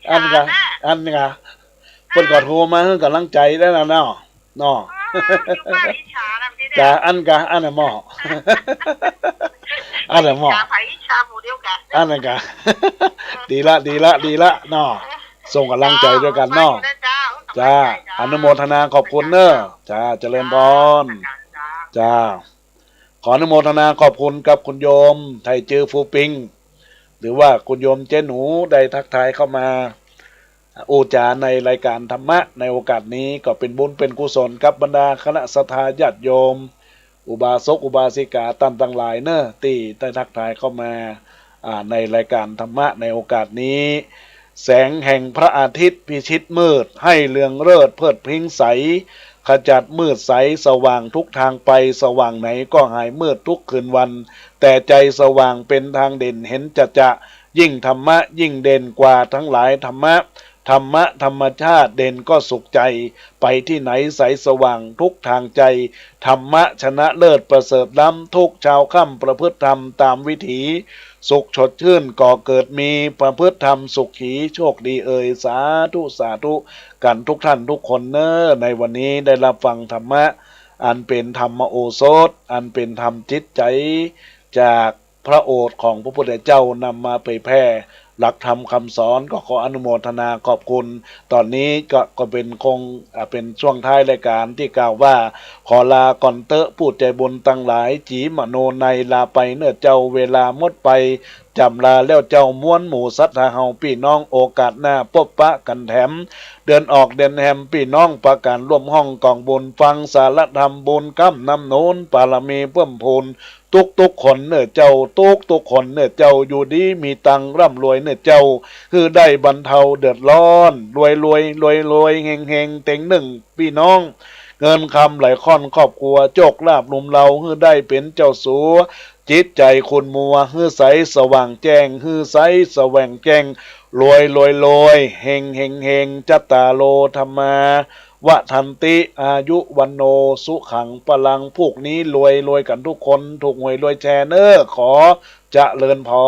อันกะเพิ่นก็โทรมาให้กำลังใจได้แล้วเนาะจ้าอันกะอันไหนหม้ออันไหนหม้ออันไหนกะดีละเนาะส่งกำลังใจด้วยกันเนาะจ้าอนุโมทนาขอบคุณเนอะจ้าเจริญพรจ้าขออนุโมทนาขอบคุณกับคุณโยมไทยจือฟูปิงหรือว่าคุณโยมเจ้หนูได้ทักทายเข้ามาอุจาในรายการธรรมะในโอกาสนี้ก็เป็นบุญเป็นกุศลกับบรรดาคณะศรัทธาญาติโยมอุบาสกอุบาสิกาต่างหลายเนอะที่ได้ทักทายเข้ามาในรายการธรรมะในโอกาสนี้แสงแห่งพระอาทิตย์พิชิตมืดให้เรืองเริศเพิดพริ้งใสขจัดมืดใสสว่างทุกทางไปสว่างไหนก็หายมืดทุกคืนวันแต่ใจสว่างเป็นทางเด่นเห็นจะยิ่งธรรมะยิ่งเด่นกว่าทั้งหลายธรรมะธรรมชาติเด่นก็สุขใจไปที่ไหนใสสว่างทุกทางใจธรรมะชนะเลิศประเสริฐล้ำทุกชาวค่ำประพฤติธรรมตามวิถีสุขสดชื่นก่อเกิดมีประพฤติธรรมสุขีโชคดีสาธุกันทุกท่านทุกคนเนอะในวันนี้ได้รับฟังธรรมะอันเป็นธรรมโอสถอันเป็นธรรมจิตใจจากพระโอษฐ์ของพระพุทธเจ้านำมาเผยแพร่หลักธรรมคำสอนก็ขออนุโมทนาขอบคุณตอนนี้ก็เป็นเป็นช่วงท้ายรายการที่กล่าวว่าขอลาก่อนเตอะผู้ใจบุญตั้งหลายจีมโนในลาไปเนื้อเจ้าเวลาหมดไปจำลาแล้วเจ้าม้วนหมู่สัตว์เฮาพี่น้องโอกาสหน้าพบปะกันแถมเดินออกเดินแฮมพี่น้องประการร่วมห้องกองบุญฟังสารธรรมบุญก้ำนำโน้นปารมีเพิ่มพูนทุกคนเนื้อเจ้าทุกคนเนื้อเจ้าอยู่ดีมีตังร่ำรวยเนื้อเจ้าคือได้บรรเทาเดือดร้อนรวยเฮงเต็งหนึ่งพี่น้อง เงินคำไหลค่อนครอบครัวโจกลาบลุมเราฮื้อได้เป็นเจ้าสัวจิตใจคุณมัวฮื้อใสสว่างแจ้งฮื้อใสสว่างแจ้งรวยรวยรวยเฮงเฮงเฮงจัตตาโลธรรมาวะทันติอายุวันโนสุขังพลังพวกนี้รวยรวยกันทุกคนถูกหวยรวยแชร์เนอร์ขอเจริญพร